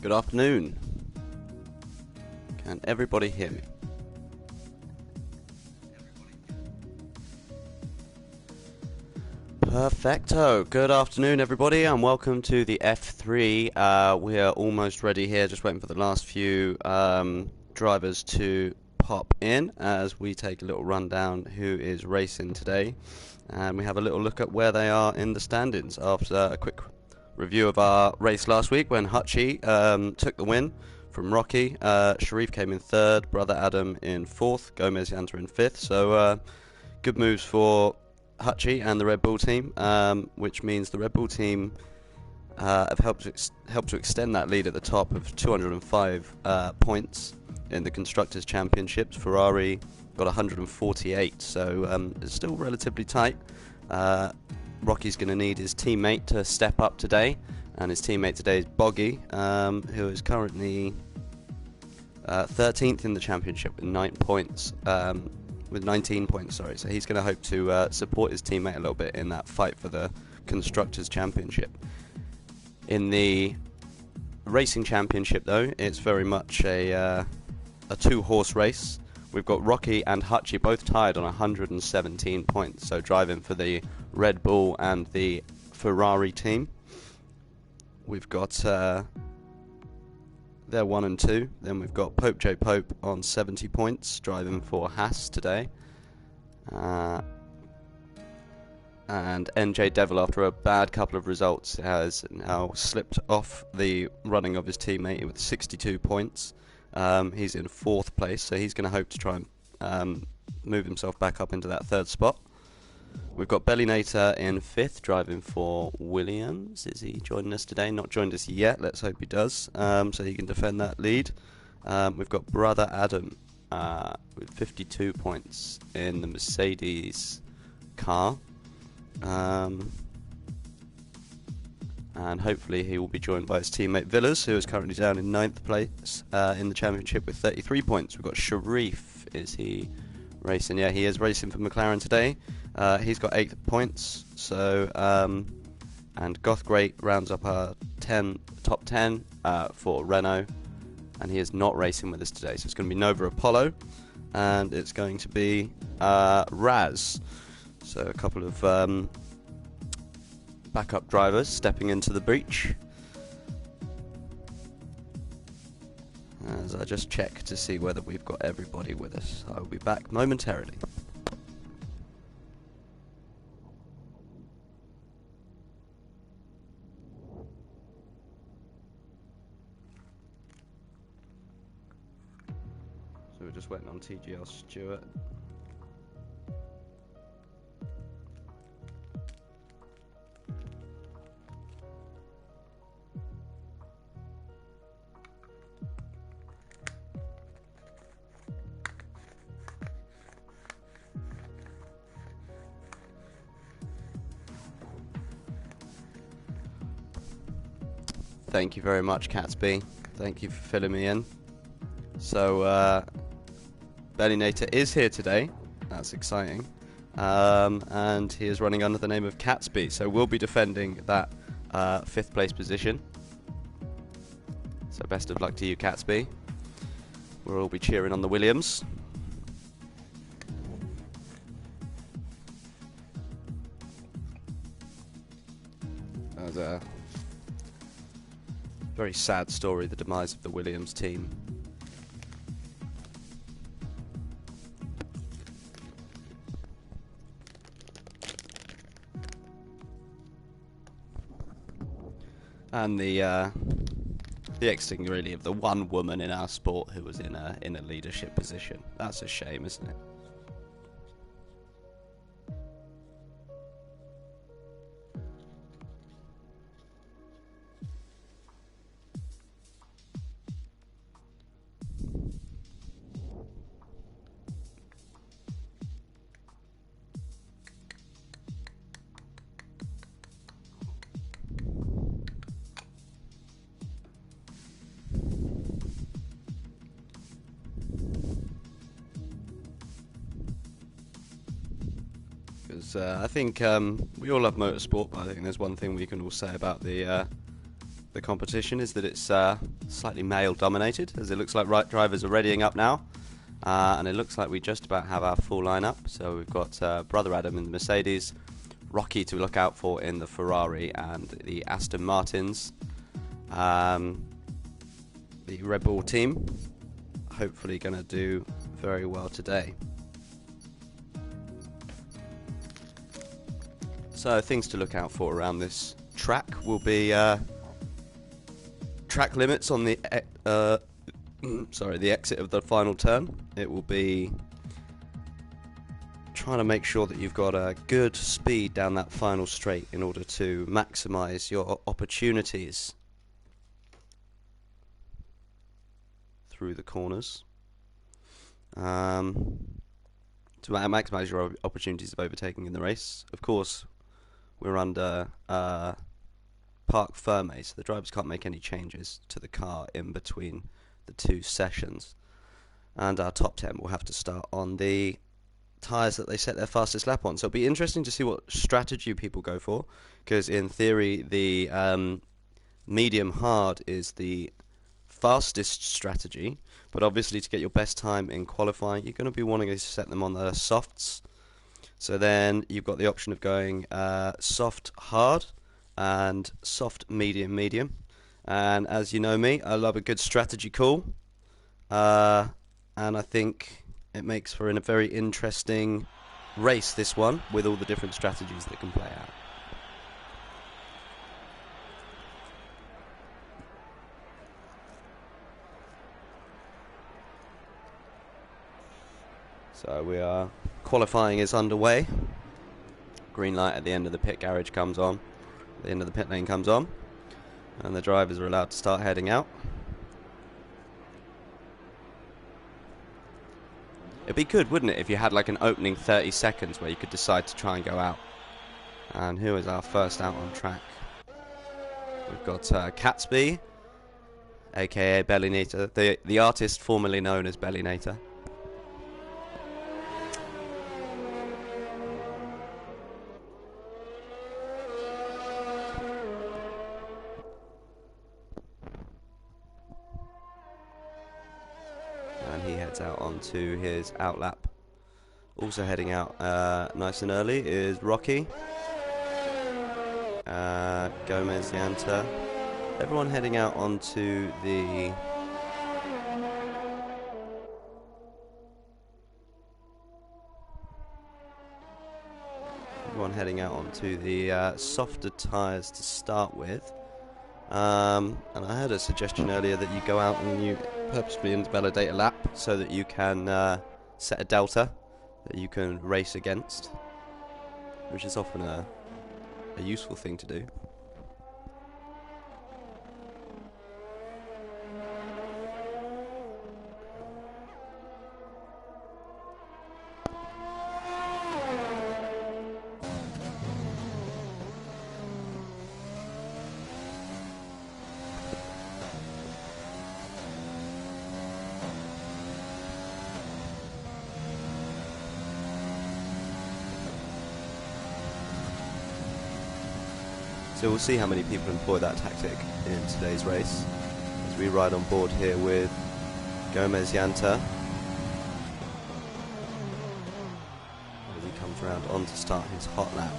Good afternoon. Can everybody hear me? Perfecto. Good afternoon, everybody, and welcome to the F3. We are almost ready here, just waiting for the last few drivers to pop in as we take a little rundown who is racing today. And we have a little look at where they are in the standings after a quick review of our race last week when Hutchie took the win from Rocky. Sharif came in third, Brother Adam in fourth, Gomez Yanta in fifth. So good moves for Hutchie and the Red Bull team, which means the Red Bull team have helped to extend that lead at the top of 205 points in the Constructors' Championships. Ferrari got 148, so it's still relatively tight. Rocky's going to need his teammate to step up today, and his teammate today is Boggy, who is currently 13th in the championship with 19 points, sorry. So he's going to hope to support his teammate a little bit in that fight for the Constructors' Championship. In the Racing Championship, though, it's very much a two-horse race. We've got Rocky and Hutchie both tied on 117 points, so driving for the Red Bull and the Ferrari team. We've got they're 1 and 2. Then we've got Pope J Pope on 70 points, driving for Haas today. And NJ Devil, after a bad couple of results, has now slipped off the running of his teammate with 62 points. He's in fourth place, so he's going to hope to try and move himself back up into that third spot. We've got Bellinator in fifth, driving for Williams. Is he joining us today? Not joined us yet. Let's hope he does, so he can defend that lead. We've got Brother Adam with 52 points in the Mercedes car. And hopefully he will be joined by his teammate Villas, who is currently down in 9th place in the championship with 33 points. We've got Sharif. Is he racing? Yeah, he is racing for McLaren today. He's got 8 points. So and Goth Great rounds up our top 10 for Renault, and he is not racing with us today. So it's going to be Nova Apollo, and it's going to be Raz. So a couple of backup drivers stepping into the breach. As I just check to see whether we've got everybody with us. I will be back momentarily. So we're just waiting on TGL Stewart. Thank you very much, Catsby. Thank you for filling me in. So, Bellinator is here today. That's exciting. And he is running under the name of Catsby. So we'll be defending that 5th place position. So best of luck to you, Catsby. We'll all be cheering on the Williams. That was a very sad story, the demise of the Williams team. And the exiting really of the one woman in our sport who was in a leadership position. That's a shame, isn't it? Because I think we all love motorsport, but I think there's one thing we can all say about the competition is that it's slightly male-dominated, as it looks like drivers are readying up now. And it looks like we just about have our full lineup. So we've got Brother Adam in the Mercedes, Rocky to look out for in the Ferrari, and the Aston Martins. The Red Bull team, hopefully going to do very well today. So things to look out for around this track will be track limits on the the exit of the final turn. It will be trying to make sure that you've got a good speed down that final straight in order to maximize your opportunities through the corners. To maximize your opportunities of overtaking in the race. Of course, we're under parc fermé, so the drivers can't make any changes to the car in between the two sessions. And our top 10 will have to start on the tyres that they set their fastest lap on. So it'll be interesting to see what strategy people go for, because in theory the medium hard is the fastest strategy, but obviously to get your best time in qualifying you're going to be wanting to set them on the softs. So then you've got the option of going soft hard and soft medium medium, and as you know me, I love a good strategy call, and I think it makes for a very interesting race, this one, with all the different strategies that can play out. So we are qualifying is underway. Green light at the end of the pit garage comes on. The end of the pit lane comes on, and the drivers are allowed to start heading out. It'd be good, wouldn't it, if you had like an opening 30 seconds where you could decide to try and go out. And who is our first out on track? We've got Catsby, aka Bellinator, the artist formerly known as Bellinator. And he heads out onto his outlap. Also heading out nice and early is Rocky, Gomez, Yanta. Everyone heading out onto the softer tyres to start with. And I heard a suggestion earlier that you go out and you purposefully invalidate a lap so that you can set a delta that you can race against, which is often a useful thing to do. So we'll see how many people employ that tactic in today's race, as we ride on board here with Gomez Yanta, as he comes around on to start his hot lap.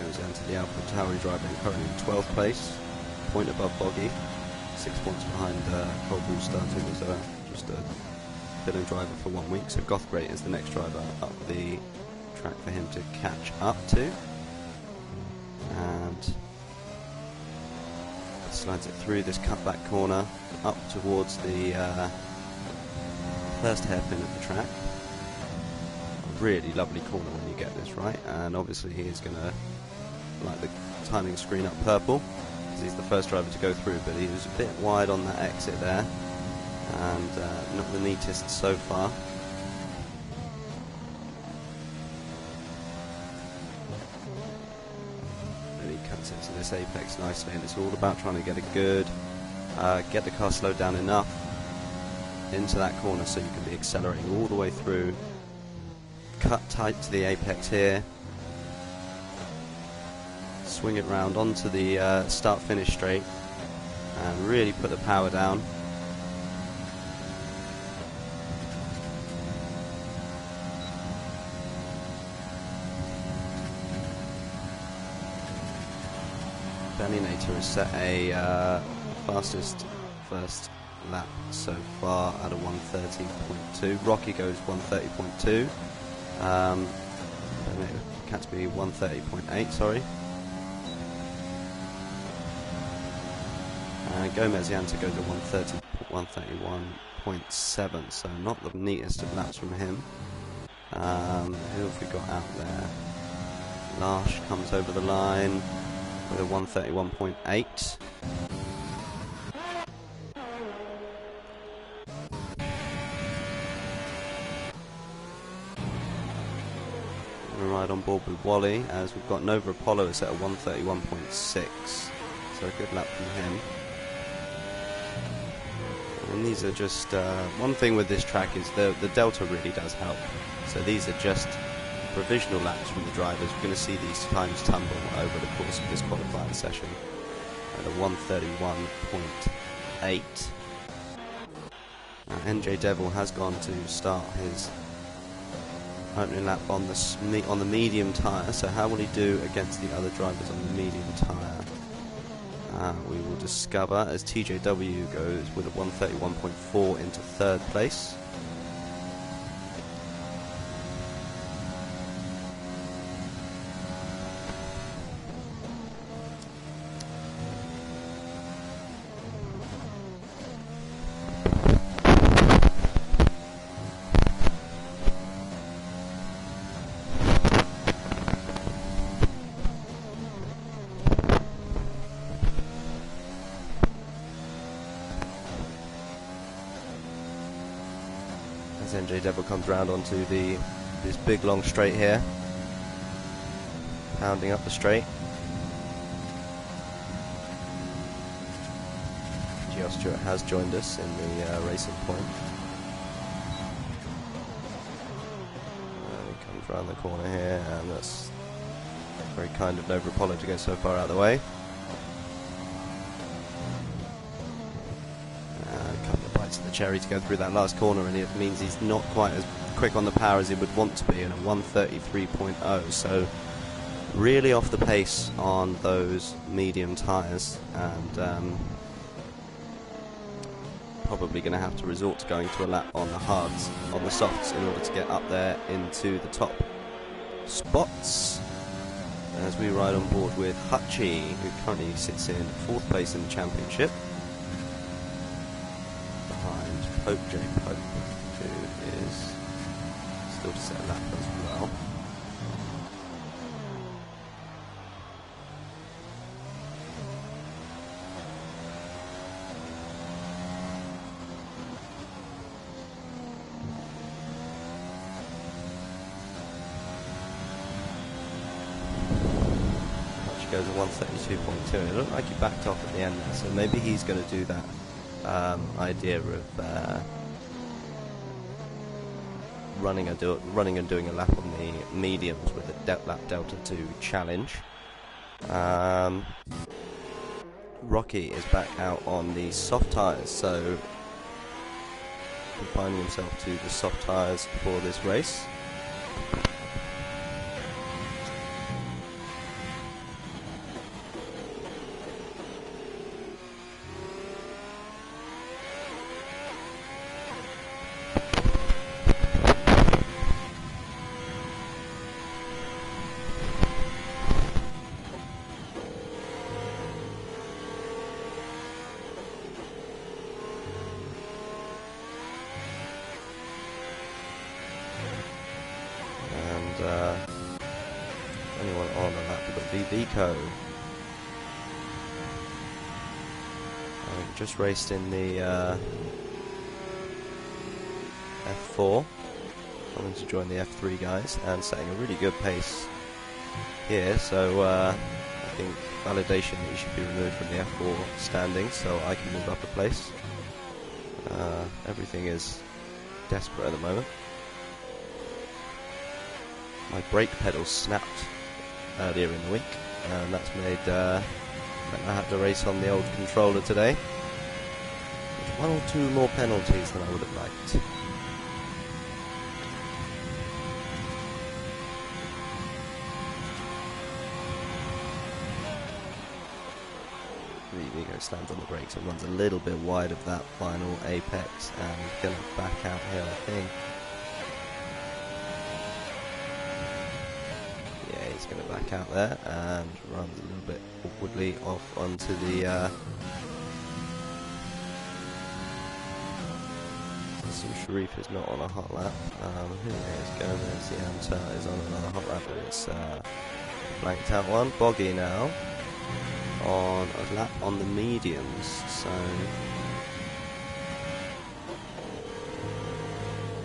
Goes Yanta, the Alpha Tauri driver, currently in 12th place, point above Boggy, 6 points behind Coldwell starting as just a filling driver for 1 week. So Gothgreat is the next driver up the track for him to catch up to, and slides it through this cutback corner up towards the first hairpin of the track. A really lovely corner when you get this right, and obviously he is going to light the timing screen up purple because he's the first driver to go through, but he was a bit wide on that exit there, and not the neatest so far. Really cuts into this apex nicely, and it's all about trying to get a good get the car slowed down enough into that corner so you can be accelerating all the way through, cut tight to the apex here, swing it round onto the start-finish straight and really put the power down. Nator has set a fastest first lap so far at a 1:30.2. Rocky goes 1:30.2. Catby 1:30.8. Sorry. And Gomez Yanta goes at 1:31.7. So not the neatest of laps from him. Who have we got out there? Larsh comes over the line with a 1:31.8. We're right on board with Wally, as we've got Nova Apollo is at a 1:31.6. So a good lap from him. And these are just one thing with this track is the delta really does help. So these are just provisional laps from the drivers. We're going to see these times tumble over the course of this qualifying session at a 1:31.8. NJ Devil has gone to start his opening lap on the medium tyre. So how will he do against the other drivers on the medium tyre? We will discover as TJW goes with a 1:31.4 into third place. As NJ Devil comes round onto this big long straight here, pounding up the straight. Gio Stewart has joined us in the racing point. He comes round the corner here, and that's very kind of Nova Apollo to go so far out of the way. The cherry to go through that last corner, and it means he's not quite as quick on the power as he would want to be in a 1:33.0, so really off the pace on those medium tyres, and probably going to have to resort to going to a lap on the hards, on the softs, in order to get up there into the top spots. As we ride on board with Hutchie, who currently sits in 4th place in the championship. Pope J. Pope, who is still to set a lap as well. She goes at 1:32.2. It looked like he backed off at the end there, so maybe he's going to do that. Idea of running and doing a lap on the mediums with a lap delta to challenge. Rocky is back out on the soft tyres, so confining himself to the soft tyres for this race. Anyone on the lap? We've got Vico. Just raced in the F4, coming to join the F3 guys, and setting a really good pace here. So I think validation that he should be removed from the F4 standings so I can move up a place. Everything is desperate at the moment. My brake pedal snapped earlier in the week, and that's made I had to race on the old controller today. With 1 or 2 more penalties than I would have liked. Vigo slams on the brakes and runs a little bit wide of that final apex, and he's going to back out here, I think. Yeah, he's going to back out there and runs a little bit awkwardly off onto the Sharif is not on a hot lap. Here he is, Gomez, Yanta is on another hot lap, but it's blanked out one. Boggy now on a lap on the mediums, so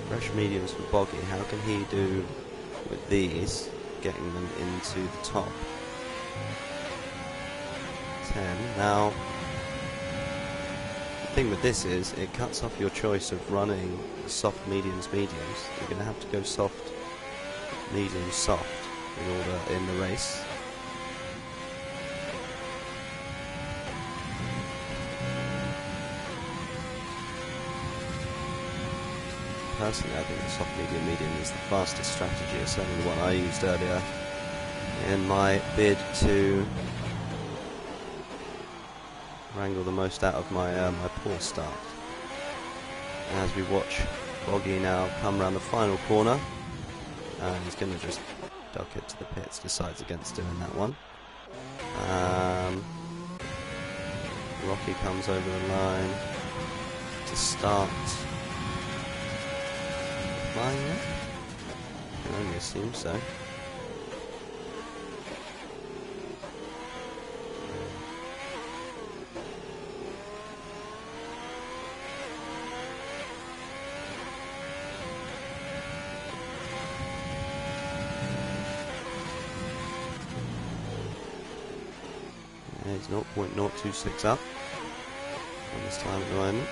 fresh mediums for Boggy. How can he do with these, getting them into the top 10? Now, the thing with this is it cuts off your choice of running soft, mediums, mediums. You're going to have to go soft, medium, soft in the race. Personally, I think the soft, medium, medium is the fastest strategy. It's certainly the one I used earlier in my bid to wrangle the most out of my my poor start. And as we watch Boggy now come around the final corner, and he's going to just duck it to the pits, decides against doing that one. Rocky comes over the line to start. Flying it? I can only assume so. Yeah, he's 0.026 up on this time at the moment.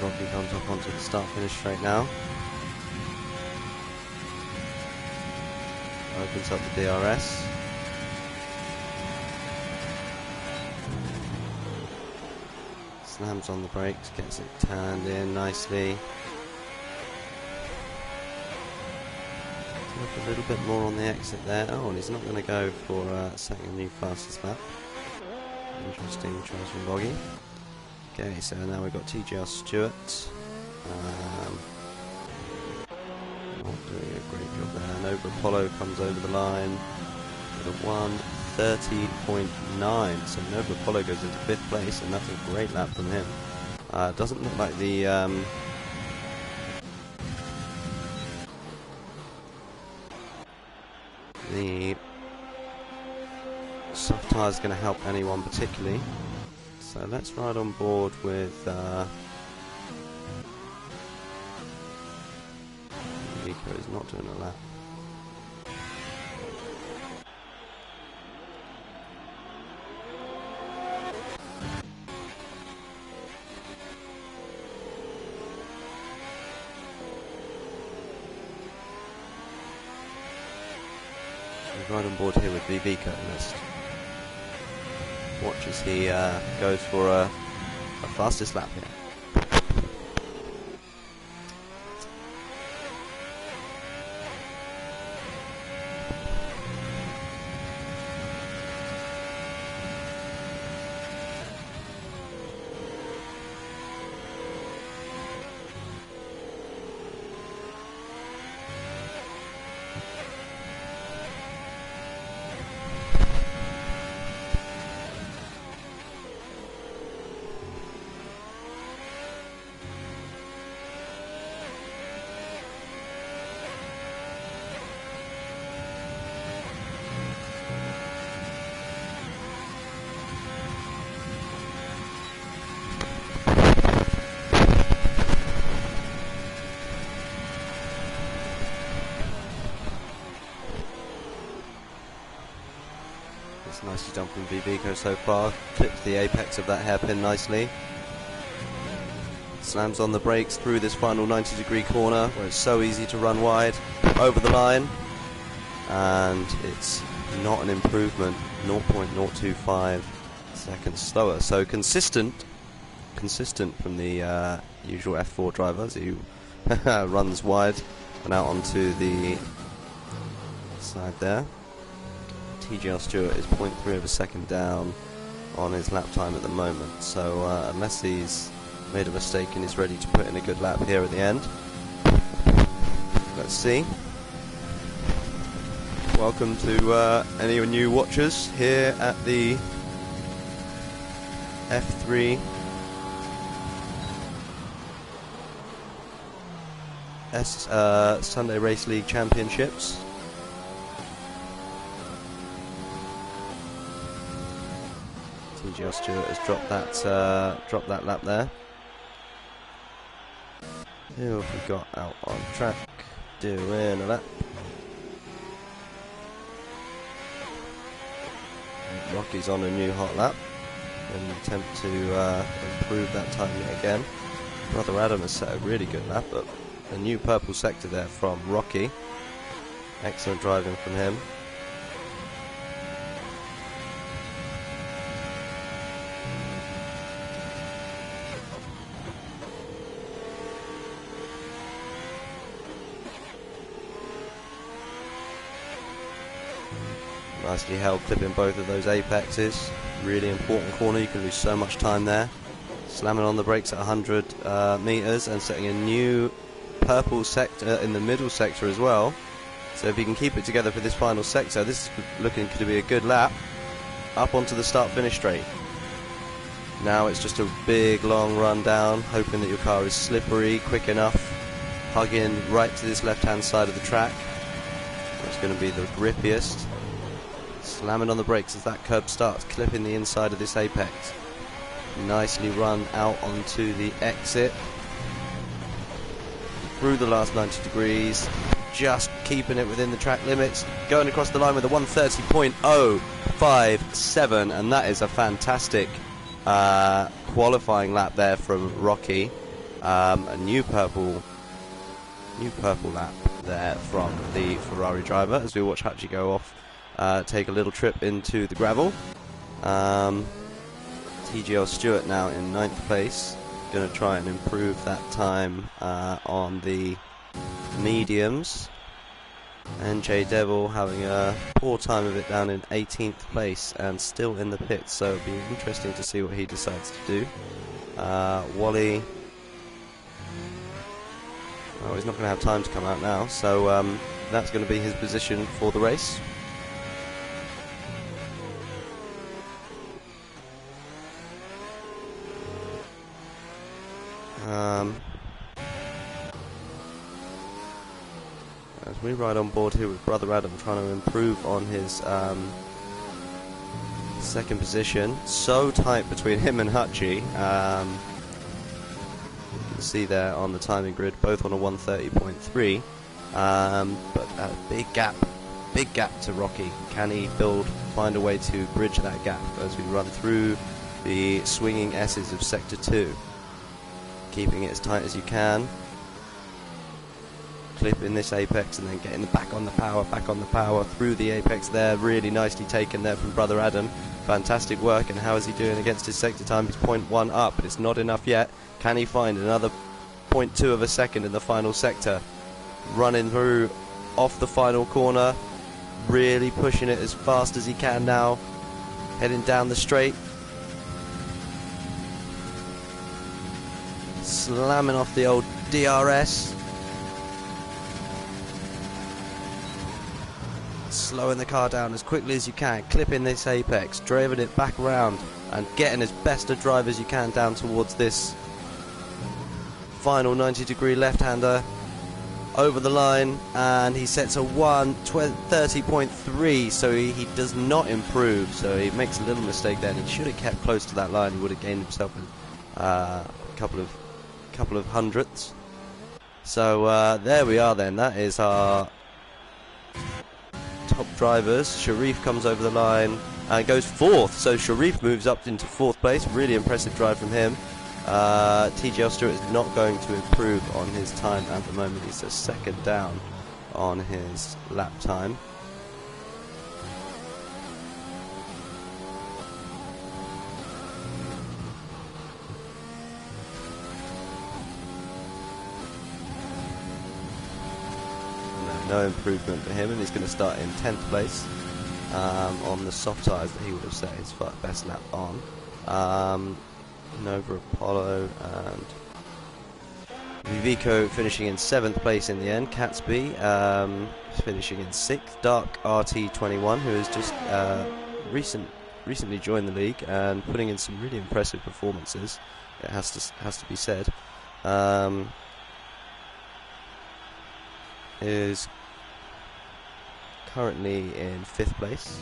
Rocky comes up onto the start-finish straight now. Opens up the DRS. Slams on the brakes, gets it turned in nicely. Look a little bit more on the exit there. Oh, and he's not going to go for setting a new fastest lap. Interesting choice from Boggy. Okay, so now we've got TGR Stewart. Not doing a great job there. Nova Apollo comes over the line with a 1:30.9. So Nova Apollo goes into 5th place, and that's a great lap from him. Doesn't look like the soft tyre is going to help anyone particularly. So let's ride on board with Nico is not doing a lap. We ride on board here with VV Curtinist. Watch as he goes for a fastest lap here. Nicely done from Vivico so far. Clipped the apex of that hairpin nicely. Slams on the brakes through this final 90-degree corner where it's so easy to run wide, over the line, and it's not an improvement, 0.025 seconds slower. So consistent from the usual F4 drivers who runs wide and out onto the side there. TGL Stewart is 0.3 of a second down on his lap time at the moment, so unless he's made a mistake and is ready to put in a good lap here at the end. Let's see. Welcome to any new watchers here at the F3 Sunday Race League Championships. TGL Stewart has dropped that lap there. Who have we got out on track doing a lap? Rocky's on a new hot lap in an attempt to improve that time yet again. Brother Adam has set a really good lap, but a new purple sector there from Rocky. Excellent driving from him. Nicely held, clipping both of those apexes. Really important corner, you can lose so much time there. Slamming on the brakes at 100 meters and setting a new purple sector in the middle sector as well. So if he can keep it together for this final sector, this is looking to be a good lap. Up onto the start-finish straight. Now it's just a big long run down, hoping that your car is slippery, quick enough, hugging right to this left-hand side of the track. It's going to be the grippiest. Slamming on the brakes as that curb starts, clipping the inside of this apex. Nicely run out onto the exit. Through the last 90 degrees. Just keeping it within the track limits. Going across the line with a 1:30.057, and that is a fantastic qualifying lap there from Rocky. A new purple lap there from the Ferrari driver as we watch Hachi go off. Take a little trip into the gravel. TGL Stewart now in 9th place. Going to try and improve that time on the mediums. NJ Devil having a poor time of it down in 18th place and still in the pits, so it'll be interesting to see what he decides to do. Wally, oh, he's not going to have time to come out now, so that's going to be his position for the race. As we ride on board here with Brother Adam, trying to improve on his second position. So tight between him and Hutchie. You can see there on the timing grid, both on a 1:30.3. But a big gap to Rocky. Can he find a way to bridge that gap as we run through the swinging S's of Sector 2? Keeping it as tight as you can. Clipping this apex and then getting back on the power through the apex there. Really nicely taken there from Brother Adam. Fantastic work. And how is he doing against his sector time? He's 0.1 up, but it's not enough yet. Can he find another 0.2 of a second in the final sector? Running through off the final corner. Really pushing it as fast as he can now. Heading down the straight. Slamming off the old DRS. Slowing the car down as quickly as you can, clipping this apex, driving it back around and getting as best a drive as you can down towards this final 90-degree left-hander. Over the line, and he sets a 1:30.3, so he does not improve, so he makes a little mistake there, and he should have kept close to that line. He would have gained himself a couple of hundredths. So there we are then. That is our top drivers. Sharif comes over the line and goes fourth. So Sharif moves up into fourth place. Really impressive drive from him. TGL Stewart is not going to improve on his time at the moment. He's a second down on his lap time. No improvement for him, and he's going to start in 10th place on the soft tyres that he would have set his best lap on. Nova Apollo and Vivico finishing in 7th place in the end. Catsby finishing in 6th. Dark RT21, who has just recently joined the league and putting in some really impressive performances, it has to be said, is currently in 5th place.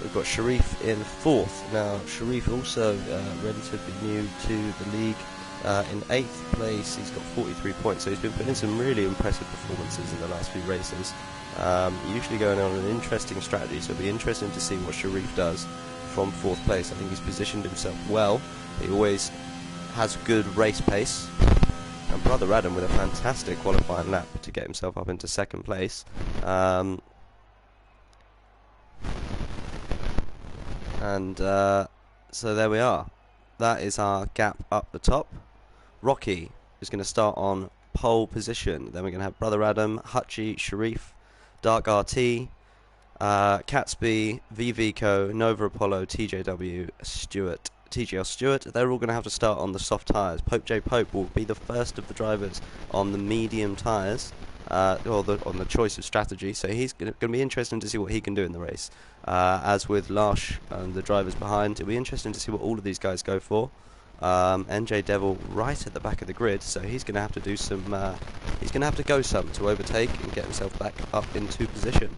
We've got Sharif in 4th. Now Sharif also relatively new to the league. In 8th place, he's got 43 points, so he's been putting in some really impressive performances in the last few races. Usually going on an interesting strategy, so it'll be interesting to see what Sharif does from 4th place. I think he's positioned himself well. He always has good race pace. And Brother Adam with a fantastic qualifying lap to get himself up into 2nd place. So there we are. That is our gap up the top. Rocky is going to start on pole position. Then we're going to have Brother Adam, Hutchie, Sharif, Dark RT, Catsby, VVCO, Nova Apollo, TJW, Stewart, TGL Stewart. They're all going to have to start on the soft tyres. Pope J Pope will be the first of the drivers on the medium tyres, on the choice of strategy. So he's going to be interesting to see what he can do in the race. As with Lash and the drivers behind, it'll be interesting to see what all of these guys go for. NJ Devil right at the back of the grid, so he's going to have to do some. He's going to have to go some to overtake and get himself back up into position.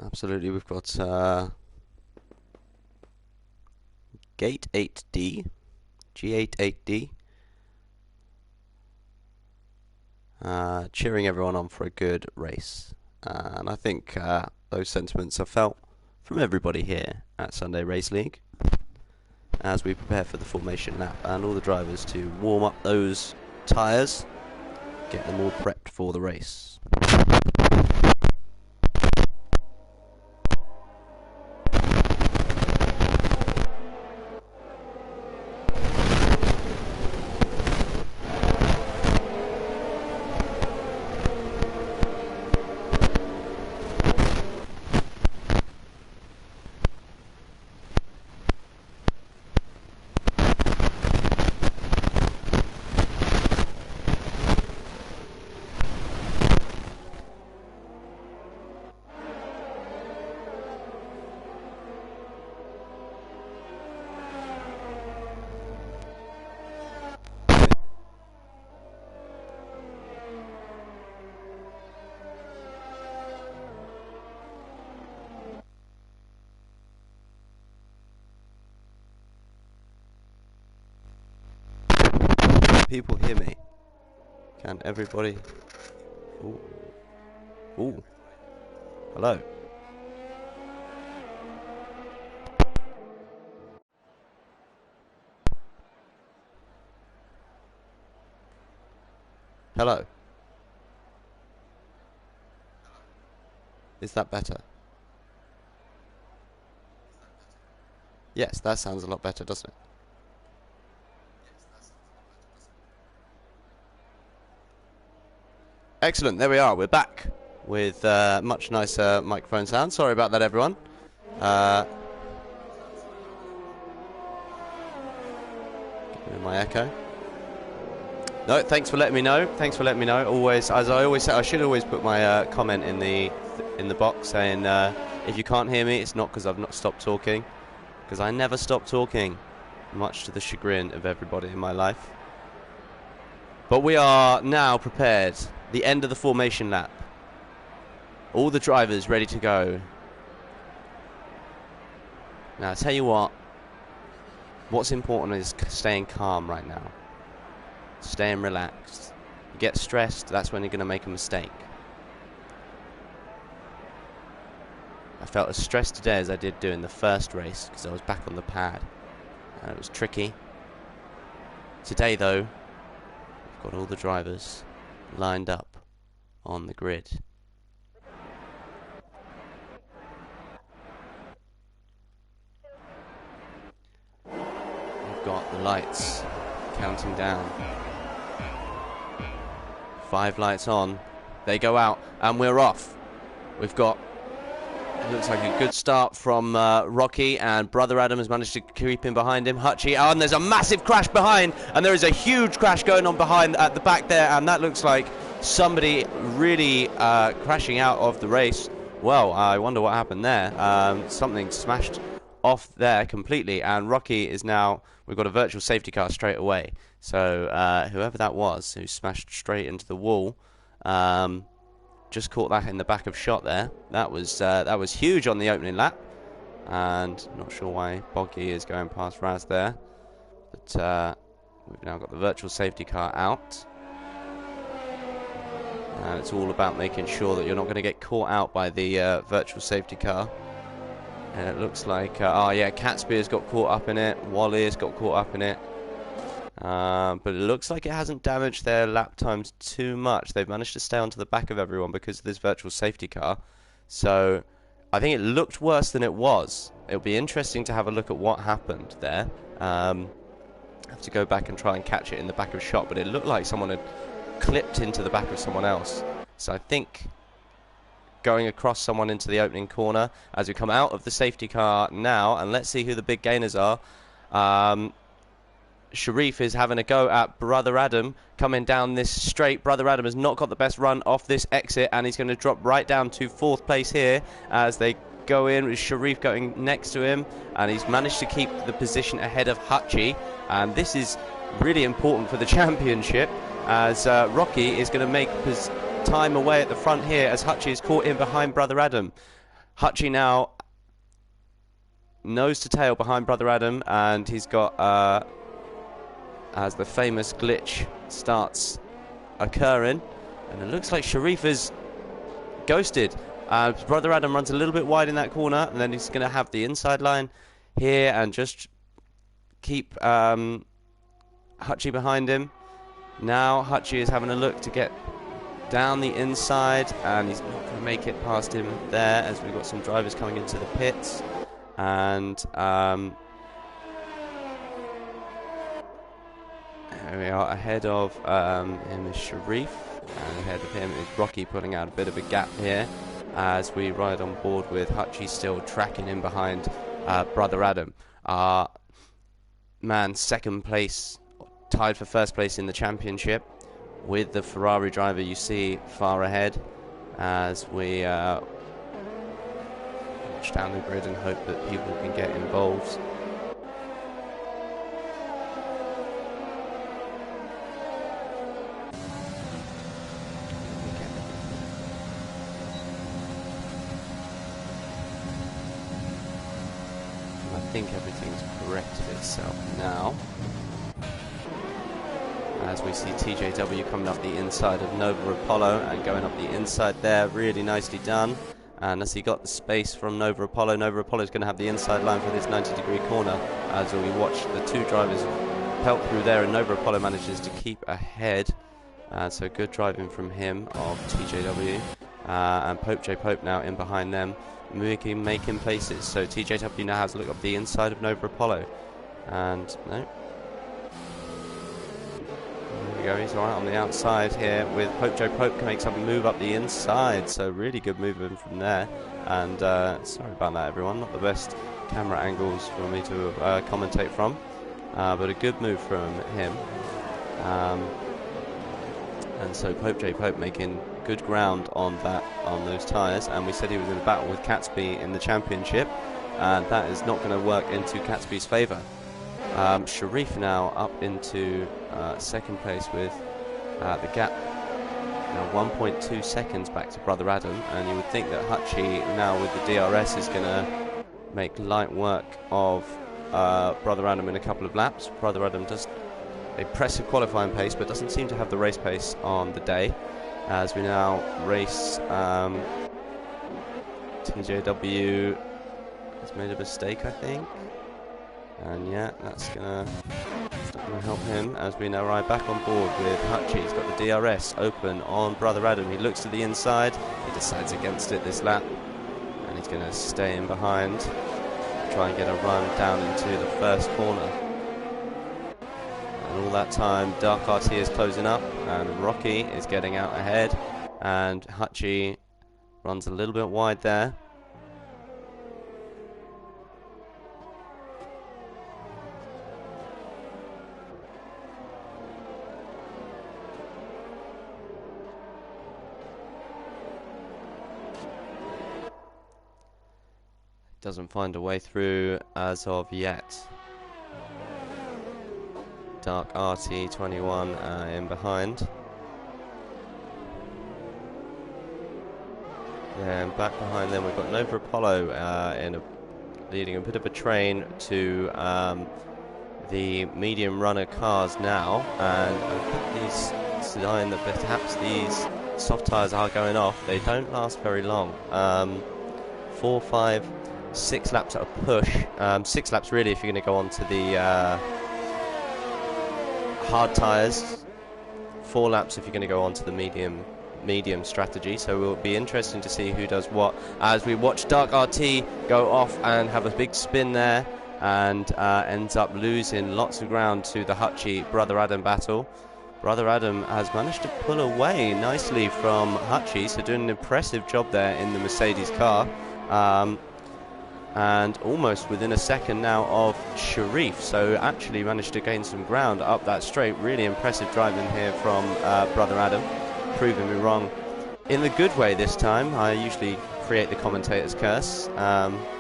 Absolutely, we've got Gate 8D, G88D, cheering everyone on for a good race. And I think those sentiments are felt from everybody here at Sunday Race League as we prepare for the formation lap and all the drivers to warm up those tyres, get them all prepped for the race. People hear me? Can everybody? Ooh. Ooh. Hello. Hello. Is that better? Yes, that sounds a lot better, doesn't it? Excellent, there we are, we're back with much nicer microphone sound. Sorry about that, everyone. My echo. No, thanks for letting me know. Thanks for letting me know. Always, as I always say, I should always put my comment in the box saying if you can't hear me, it's not because I've not stopped talking, because I never stop talking, much to the chagrin of everybody in my life. But we are now prepared. The end of the formation lap. All the drivers ready to go. Now, I'll tell you what's important is staying calm right now. Staying relaxed. You get stressed, that's when you're going to make a mistake. I felt as stressed today as I did doing the first race because I was back on the pad. And it was tricky. Today, though, we've got all the drivers lined up on the grid. We've got the lights counting down. 5 lights on, they go out, and we're off. We've got, it looks like a good start from Rocky, and Brother Adam has managed to creep in behind him. Hutchie, and there's a massive crash behind, and there is a huge crash going on behind at the back there, and that looks like somebody really crashing out of the race. Well, I wonder what happened there. Something smashed off there completely, and Rocky is now, we've got a virtual safety car straight away. So whoever that was who smashed straight into the wall, just caught that in the back of shot there. That was huge on the opening lap, and not sure why Boggy is going past Raz there, but we've now got the virtual safety car out, and it's all about making sure that you're not going to get caught out by the virtual safety car. And it looks like, oh yeah, Catspear's got caught up in it, Wally has got caught up in it. But it looks like it hasn't damaged their lap times too much. They've managed to stay onto the back of everyone because of this virtual safety car. So I think it looked worse than it was. It'll be interesting to have a look at what happened there. I have to go back and try and catch it in the back of shot, but it looked like someone had clipped into the back of someone else. So I think going across someone into the opening corner as we come out of the safety car now, and let's see who the big gainers are. Sharif is having a go at Brother Adam coming down this straight. Brother Adam has not got the best run off this exit, and he's going to drop right down to 4th place here as they go in with Sharif going next to him, and he's managed to keep the position ahead of Hutchie, and this is really important for the championship as Rocky is going to make his time away at the front here as Hutchie is caught in behind Brother Adam. Hutchie now nose to tail behind Brother Adam, and he's got as the famous glitch starts occurring, and it looks like Sharif is ghosted. Brother Adam runs a little bit wide in that corner, and then he's going to have the inside line here and just keep Hutchie behind him. Now Hutchie is having a look to get down the inside, and he's not going to make it past him there as we've got some drivers coming into the pits, and there we are. Ahead of him is Sharif, and ahead of him is Rocky, putting out a bit of a gap here as we ride on board with Hutchie still tracking in behind Brother Adam. Man, 2nd place, tied for 1st place in the championship with the Ferrari driver you see far ahead as we watch down the grid and hope that people can get involved. I think everything's corrected itself now, as we see TJW coming up the inside of Nova Apollo and going up the inside there, really nicely done. And as he got the space from Nova Apollo is going to have the inside line for this 90-degree corner as we watch the 2 drivers pelt through there, and Nova Apollo manages to keep ahead. So good driving from him of TJW, and Pope J Pope now in behind them, making places. So TJW now has a look up the inside of Nova Apollo, and no. we go, he's alright on the outside here with Pope Joe Pope can make some move up the inside, so really good movement from there. And sorry about that, everyone, not the best camera angles for me to commentate from, but a good move from him. And so Pope J Pope making good ground on those tyres, and we said he was in a battle with Catesby in the championship, and that is not going to work into Catesby's favour. Sharif now up into second place with the gap now 1.2 seconds back to Brother Adam, and you would think that Hutchie now with the DRS is going to make light work of Brother Adam in a couple of laps. Brother Adam does impressive qualifying pace, but doesn't seem to have the race pace on the day, as we now race. TJW has made a mistake, I think, and yeah, that's not gonna help him, as we now ride back on board with Hutchie. He's got the DRS open on Brother Adam. He looks to the inside, he decides against it this lap, and he's going to stay in behind, try and get a run down into the first corner. And all that time, Dark RT is closing up, and Rocky is getting out ahead, and Hutchie runs a little bit wide there. Doesn't find a way through as of yet. Dark RT21 in behind. Then back behind them we've got Nova Apollo leading a bit of a train to the medium runner cars now, and I think these sign that perhaps these soft tyres are going off. They don't last very long. 4, 5, 6 laps at a push. 6 laps really if you're going to go on to the hard tyres. 4 laps if you're going to go on to the medium strategy. So it will be interesting to see who does what, as we watch Dark RT go off and have a big spin there, and ends up losing lots of ground to the Hutchie Brother Adam battle. Brother Adam has managed to pull away nicely from Hutchie, so doing an impressive job there in the Mercedes car. And almost within a second now of Sharif, so actually managed to gain some ground up that straight. Really impressive driving here from Brother Adam, proving me wrong in the good way this time. I usually create the commentator's curse,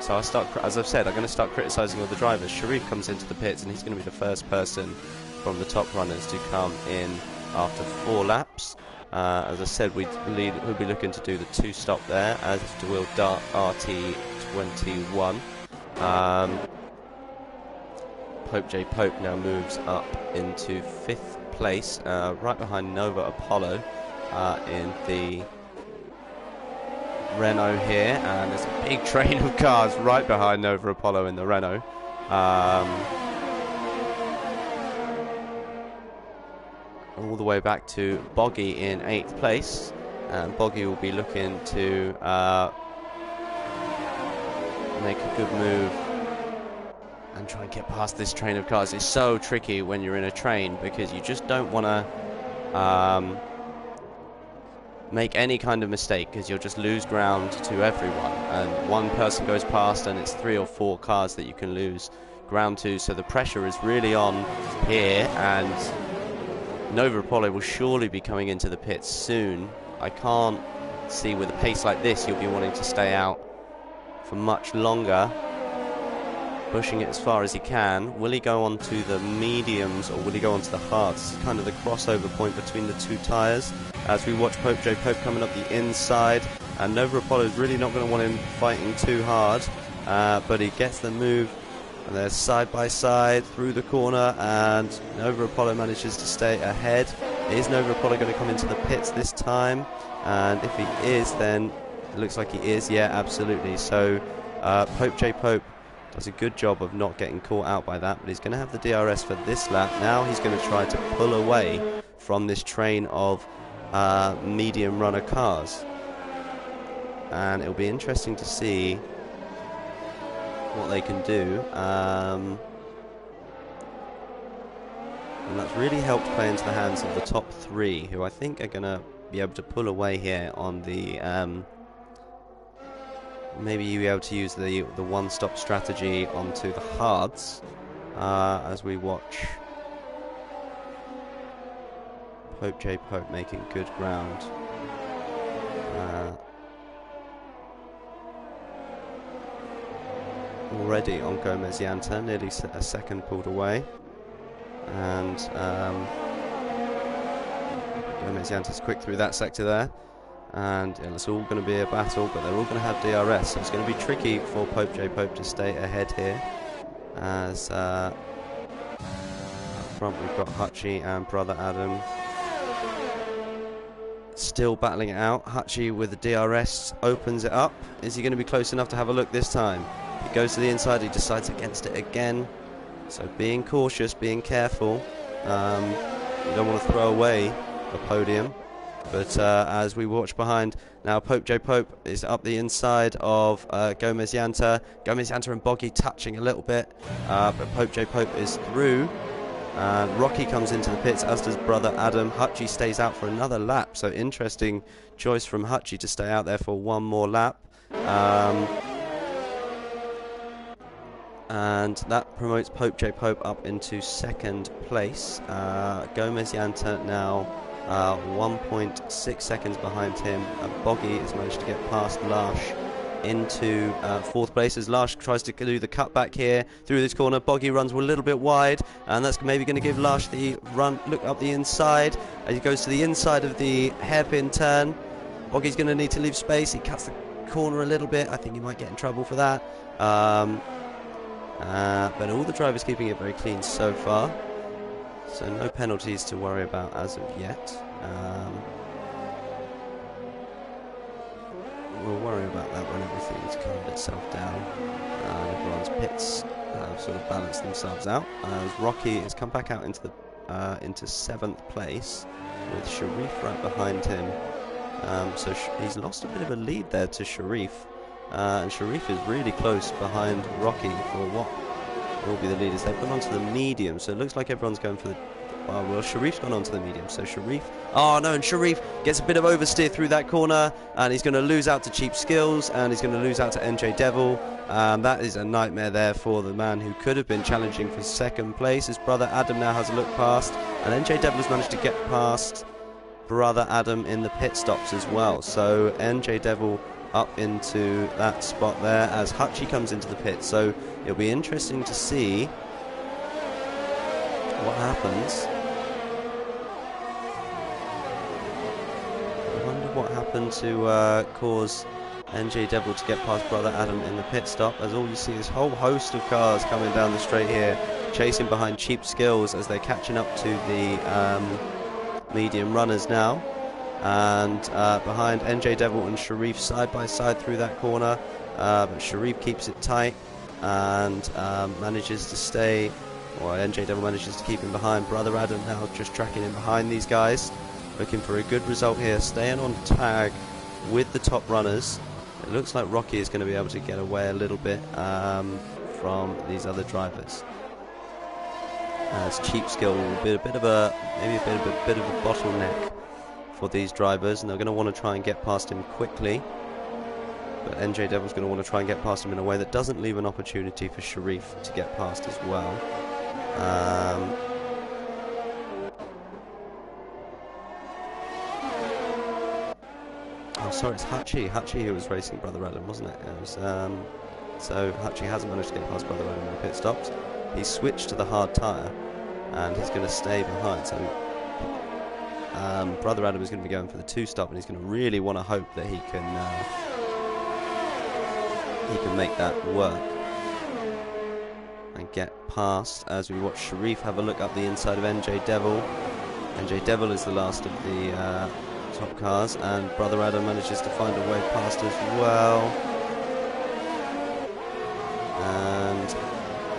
so I start, as I've said, I'm going to start criticising all the drivers. Sharif comes into the pits, and he's going to be the first person from the top runners to come in after 4 laps. As I said, we'll be looking to do the 2-stop there, as will Dark RT21. Pope J Pope now moves up into 5th place, right behind Nova Apollo in the Renault here, and there's a big train of cars right behind Nova Apollo in the Renault. All the way back to Boggy in 8th place, and Boggy will be looking to make a good move and try and get past this train of cars. It's so tricky when you're in a train, because you just don't want to make any kind of mistake, because you'll just lose ground to everyone, and one person goes past and it's 3 or 4 cars that you can lose ground to, so the pressure is really on here, and Nova Apollo will surely be coming into the pits soon. I can't see with a pace like this you'll be wanting to stay out for much longer, pushing it as far as he can. Will he go on to the mediums, or will he go on to the hards? This is kind of the crossover point between the 2 tyres, as we watch Pope J Pope coming up the inside, and Nova Apollo is really not going to want him fighting too hard, but he gets the move, and they're side by side through the corner, and Nova Apollo manages to stay ahead. Is Nova Apollo going to come into the pits this time? And if he is, then it looks like he is. Yeah, absolutely. So Pope J Pope does a good job of not getting caught out by that, but he's going to have the DRS for this lap. Now he's going to try to pull away from this train of medium runner cars, and it'll be interesting to see what they can do. And that's really helped play into the hands of the top three, who I think are going to be able to pull away here on the... maybe you'll be able to use the one-stop strategy onto the hards as we watch Pope J. Pope making good ground. Already on Gomez Yanta, nearly a second pulled away. And Gomez Yanta's quick through that sector there. And it's all going to be a battle, but they're all going to have DRS, so it's going to be tricky for Pope J. Pope to stay ahead here. As up front we've got Hutchie and Brother Adam still battling it out. Hutchie with the DRS opens it up. Is he going to be close enough to have a look this time? He goes to the inside, he decides against it again. So being cautious, being careful. You don't want to throw away a podium. But as we watch behind, now Pope J. Pope is up the inside of Gomez Yanta. Gomez Yanta and Boggy touching a little bit, but Pope J. Pope is through. Rocky comes into the pits, as does Brother Adam. Hutchie stays out for another lap, so interesting choice from Hutchie to stay out there for one more lap. And that promotes Pope J. Pope up into second place. Gomez Yanta now 1.6 seconds behind him. Boggy has managed to get past Larsh into fourth place as Larsh tries to do the cutback here through this corner. Boggy runs a little bit wide, and that's maybe going to give Larsh the run. Look up the inside as he goes to the inside of the hairpin turn. Boggy's going to need to leave space. He cuts the corner a little bit. I think he might get in trouble for that. But all the drivers keeping it very clean so far. So no penalties to worry about as of yet. We'll worry about that when everything's calmed itself down. Everyone's pits have sort of balanced themselves out. As Rocky has come back out into the into seventh place with Sharif right behind him. So he's lost a bit of a lead there to Sharif. And Sharif is really close behind Rocky for what will be the leaders. They've gone on to the medium, so it looks like everyone's going for the... well, Sharif's gone on to the medium, so Sharif... oh no, and Sharif gets a bit of oversteer through that corner, and he's going to lose out to Cheap Skills, and he's going to lose out to NJ Devil. That is a nightmare there for the man who could have been challenging for second place. His brother Adam now has a look past, and NJ Devil has managed to get past Brother Adam in the pit stops as well. So NJ Devil up into that spot there as Hutchie comes into the pit. So it'll be interesting to see what happens. I wonder what happened to cause NJ Devil to get past Brother Adam in the pit stop, as all you see is a whole host of cars coming down the straight here, chasing behind Cheap Skills as they're catching up to the medium runners now. And behind NJ Devil and Sharif side by side through that corner, but Sharif keeps it tight and manages to stay, or NJ Devil manages to keep him behind. Brother Adam now just tracking in behind these guys, looking for a good result here, staying on tag with the top runners. It looks like Rocky is going to be able to get away a little bit from these other drivers. As Cheap Skill will be a bit of a bottleneck for these drivers, and they're going to want to try and get past him quickly. But NJ Devil's going to want to try and get past him in a way that doesn't leave an opportunity for Sharif to get past as well. Oh, sorry, it's Hutchie who was racing Brother Adam, wasn't it? It was, so Hutchie hasn't managed to get past Brother Adam in the pit stops. He switched to the hard tyre, and he's going to stay behind. So Brother Adam is going to be going for the two-stop, and he's going to really want to hope that he can make that work and get past, as we watch Sharif have a look up the inside of NJ Devil. NJ Devil is the last of the top cars, and Brother Adam manages to find a way past as well. And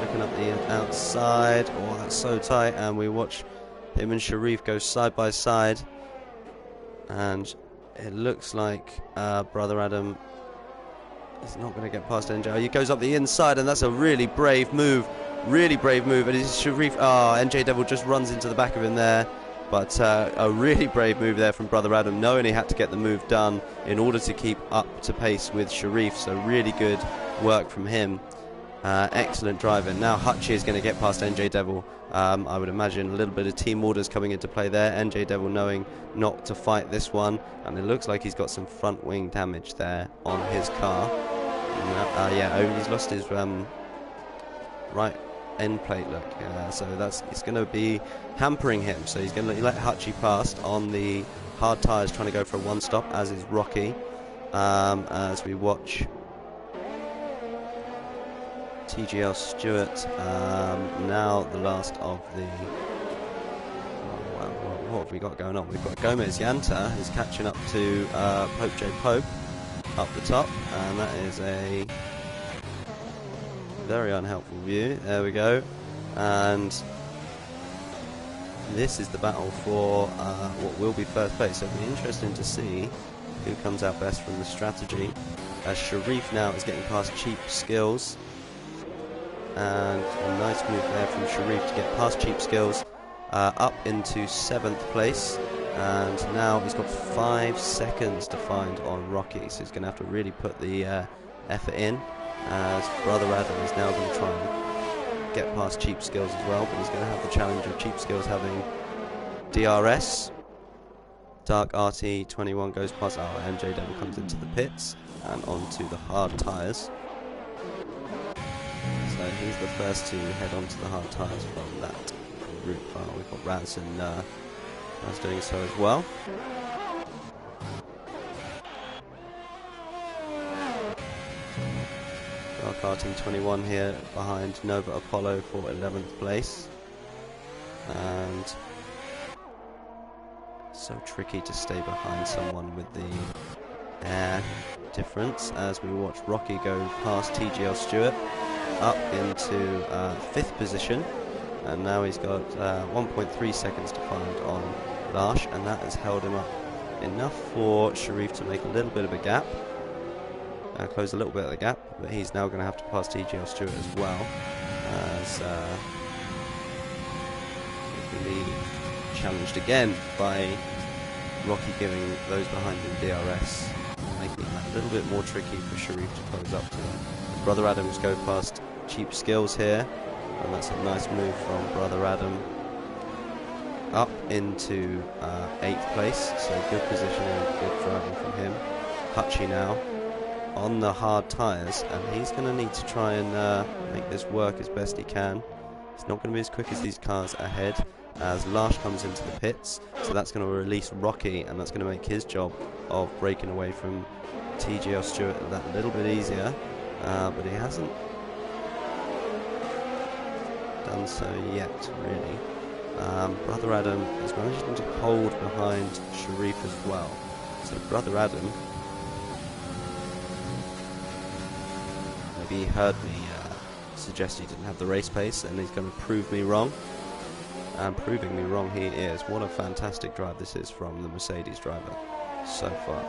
looking up the outside, oh, that's so tight, and we watch him and Sharif go side by side, and it looks like Brother Adam is not going to get past NJ. He goes up the inside, and that's a really brave move Really brave move, and it's Sharif. NJ Devil just runs into the back of him there. But a really brave move there from Brother Adam, knowing he had to get the move done in order to keep up to pace with Sharif. So really good work from him. Excellent driving. Now Hutchie is going to get past NJ Devil. I would imagine a little bit of team orders coming into play there. NJ Devil knowing not to fight this one. And it looks like he's got some front wing damage there on his car. He's lost his right end plate, look, so it's going to be hampering him. So he's going to let Hutchie past on the hard tyres, trying to go for a one stop, as is Rocky, as we watch TGL Stewart, now the last of the what have we got going on? We've got Gomez Yanta who's catching up to Pope J Pope up the top, and that is a very unhelpful view. There we go. And this is the battle for what will be first place. So it'll be interesting to see who comes out best from the strategy. As Sharif now is getting past Cheap Skills. And a nice move there from Sharif to get past Cheap Skills up into 7th place. And now he's got 5 seconds to find on Rocky. So he's going to have to really put the effort in. As Brother Adam is now going to try and get past Cheap Skills as well, but he's going to have the challenge of Cheap Skills having DRS. Dark RT21 goes past. MJ Devil comes into the pits and onto the hard tyres. So he's the first to head onto the hard tyres from that route. We've got Raz and Raz doing so as well. Karting 21 here behind Nova Apollo for 11th place, and so tricky to stay behind someone with the air difference as we watch Rocky go past TGL Stewart up into 5th position, and now he's got 1.3 seconds to find on Larsh, and that has held him up enough for Sharif to make a little bit of a gap. Close a little bit of the gap, but he's now going to have to pass TGL Stewart as well, as he can be challenged again by Rocky giving those behind him DRS, making that a little bit more tricky for Sharif to close up to him. Brother Adams go past Cheap Skills here, and that's a nice move from Brother Adam up into 8th place, so good positioning, good driving from him. Hutchie now on the hard tyres, and he's going to need to try and make this work as best he can. It's not going to be as quick as these cars ahead, as Larsh comes into the pits, so that's going to release Rocky, and that's going to make his job of breaking away from TGL Stewart that little bit easier, but he hasn't done so yet, really. Brother Adam is managing to hold behind Sharif as well, so Brother Adam, he heard me suggest he didn't have the race pace, and he's going to prove me wrong. And proving me wrong he is. What a fantastic drive this is from the Mercedes driver so far.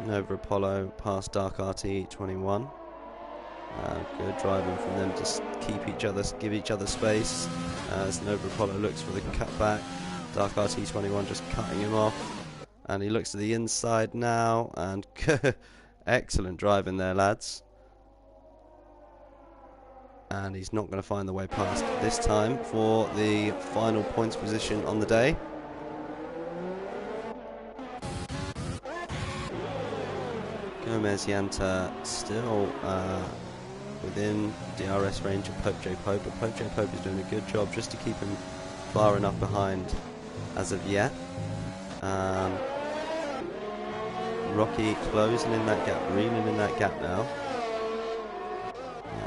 Nova Apollo past Dark RT21. Good driving from them to give each other space. As Nova Apollo looks for the cutback, Dark RT21 just cutting him off, and he looks to the inside now, and excellent driving there, lads. And he's not going to find the way past this time for the final points position on the day. Gomez Yanta still within DRS range of Pope J Pope, but Pope J Pope is doing a good job just to keep him far enough behind as of yet. Rocky closing in that gap, reeling in that gap now.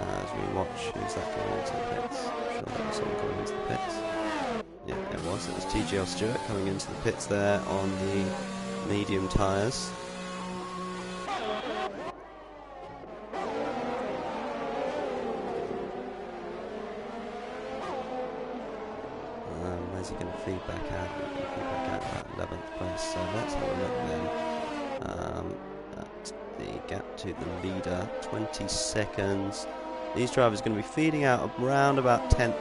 As we watch, who's that going into the pits? I'm sure that was someone coming into the pits. Yeah, it was. It was TGL Stewart coming into the pits there on the medium tyres. Where's he going to feed back out? He's going to feed back out at 11th place. So let's have a look then at the gap to the leader, 20 seconds. These drivers are going to be feeding out around about 10th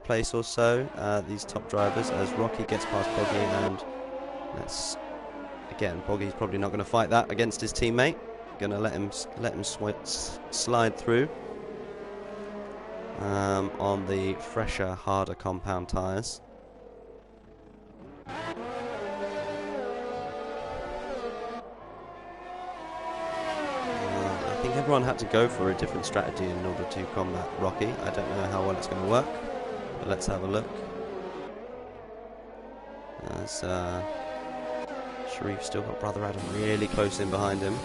place or so, these top drivers, as Rocky gets past Boggy, and again, Boggy's probably not going to fight that against his teammate. Going to let him slide through on the fresher, harder compound tyres. I think everyone had to go for a different strategy in order to combat Rocky. I don't know how well it's going to work, but let's have a look. As Sharif's still got Brother Adam really close in behind him.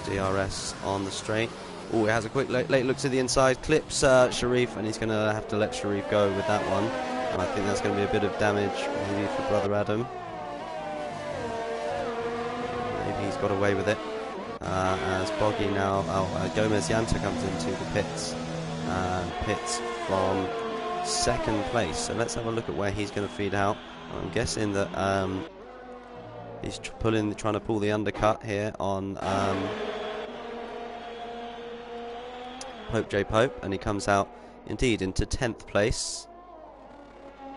DRS on the straight. Oh, it has a quick late look to the inside, clips Sharif, and he's going to have to let Sharif go with that one. And I think that's going to be a bit of damage maybe for Brother Adam. Maybe he's got away with it. As Boggy now, Gomez Yanta comes into the pits. Pits from 2nd place. So let's have a look at where he's going to feed out. I'm guessing that he's trying to pull the undercut here on Pope J Pope, and he comes out indeed into 10th place.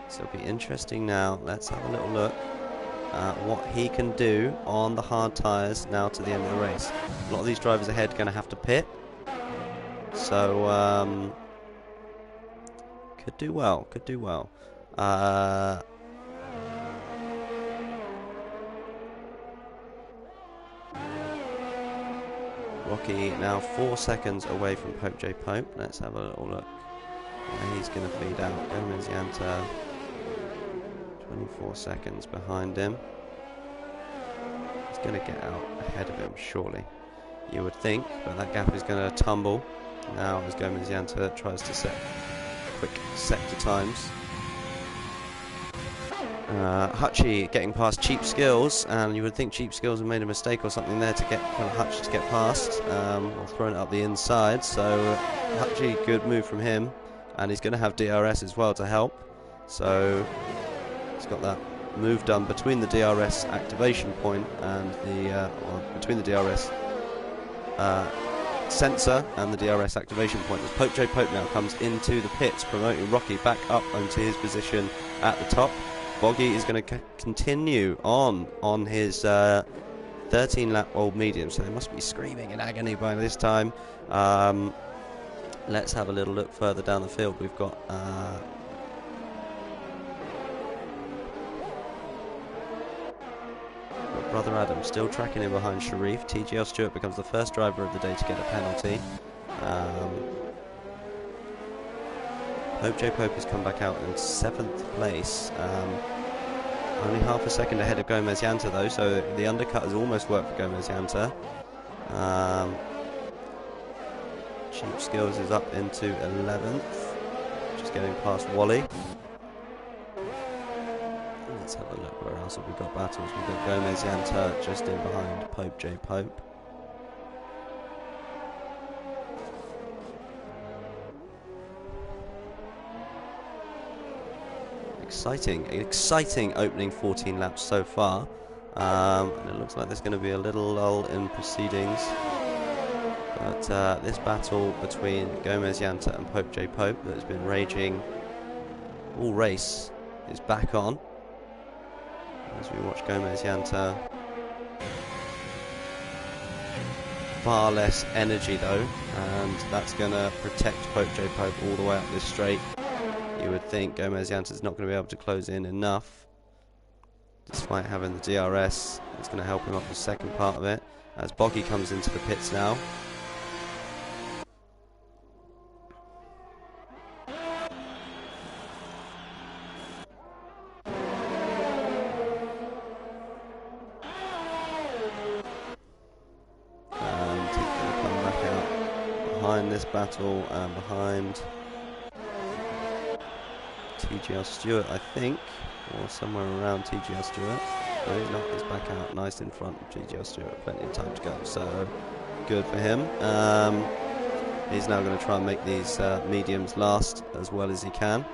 So it'll be interesting now. Let's have a little look at what he can do on the hard tyres now to the end of the race. A lot of these drivers ahead are going to have to pit, so could do well. Rocky now 4 seconds away from Pope J Pope. Let's have a little look where he's going to feed out. Gomez Yanta 24 seconds behind him. He's going to get out ahead of him, surely, you would think, but that gap is going to tumble now as Gomez Yanta tries to set quick sector times. Hutchie getting past Cheap Skills, and you would think Cheap Skills have made a mistake or something there to get Hutchie to get past, or thrown it up the inside. So Hutchie, good move from him, and he's going to have DRS as well to help. So he's got that move done between the DRS activation point and the between the DRS sensor and the DRS activation point. As Pope J Pope now comes into the pits, promoting Rocky back up onto his position at the top. Boggy is going to continue on his 13-lap old medium, so they must be screaming in agony by this time. Let's have a little look further down the field. We've got Brother Adam still tracking in behind Sharif. TGL Stewart becomes the first driver of the day to get a penalty. Pope J Pope has come back out in 7th place. Only half a second ahead of Gomez Yanta though, so the undercut has almost worked for Gomez Yanta. Cheap Skills is up into 11th, just getting past Wally. Let's have a look, where else have we got battles? We've got Gomez Yanta just in behind Pope J Pope. Exciting opening 14 laps so far, and it looks like there's going to be a little lull in proceedings, but this battle between Gomez Yanta and Pope J Pope that has been raging all race is back on as we watch Gomez Yanta. Far less energy though, and that's going to protect Pope J Pope all the way up this straight. You would think Gomez Yanta's not going to be able to close in enough, despite having the DRS. It's going to help him up the second part of it, as Boggy comes into the pits now. And he's going to come back out behind this battle and behind TGL Stewart, I think, or somewhere around TGL Stewart. No, he's not. He's back out nice in front of TGL Stewart. Plenty of time to go. So good for him. He's now going to try and make these mediums last as well as he can.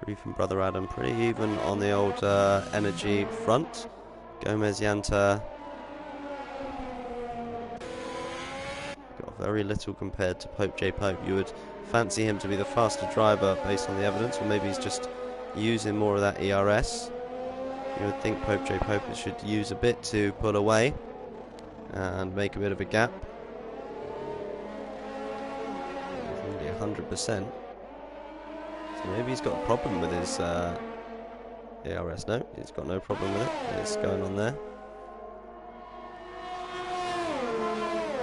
Sharif and Brother Adam pretty even on the old energy front. Gomez Yanta got very little compared to Pope J. Pope. You would fancy him to be the faster driver based on the evidence, or maybe he's just using more of that ERS. You would think Pope J. Pope should use a bit to pull away and make a bit of a gap. He's nearly 100%. So maybe he's got a problem with his ERS. No, he's got no problem with it. It's going on there.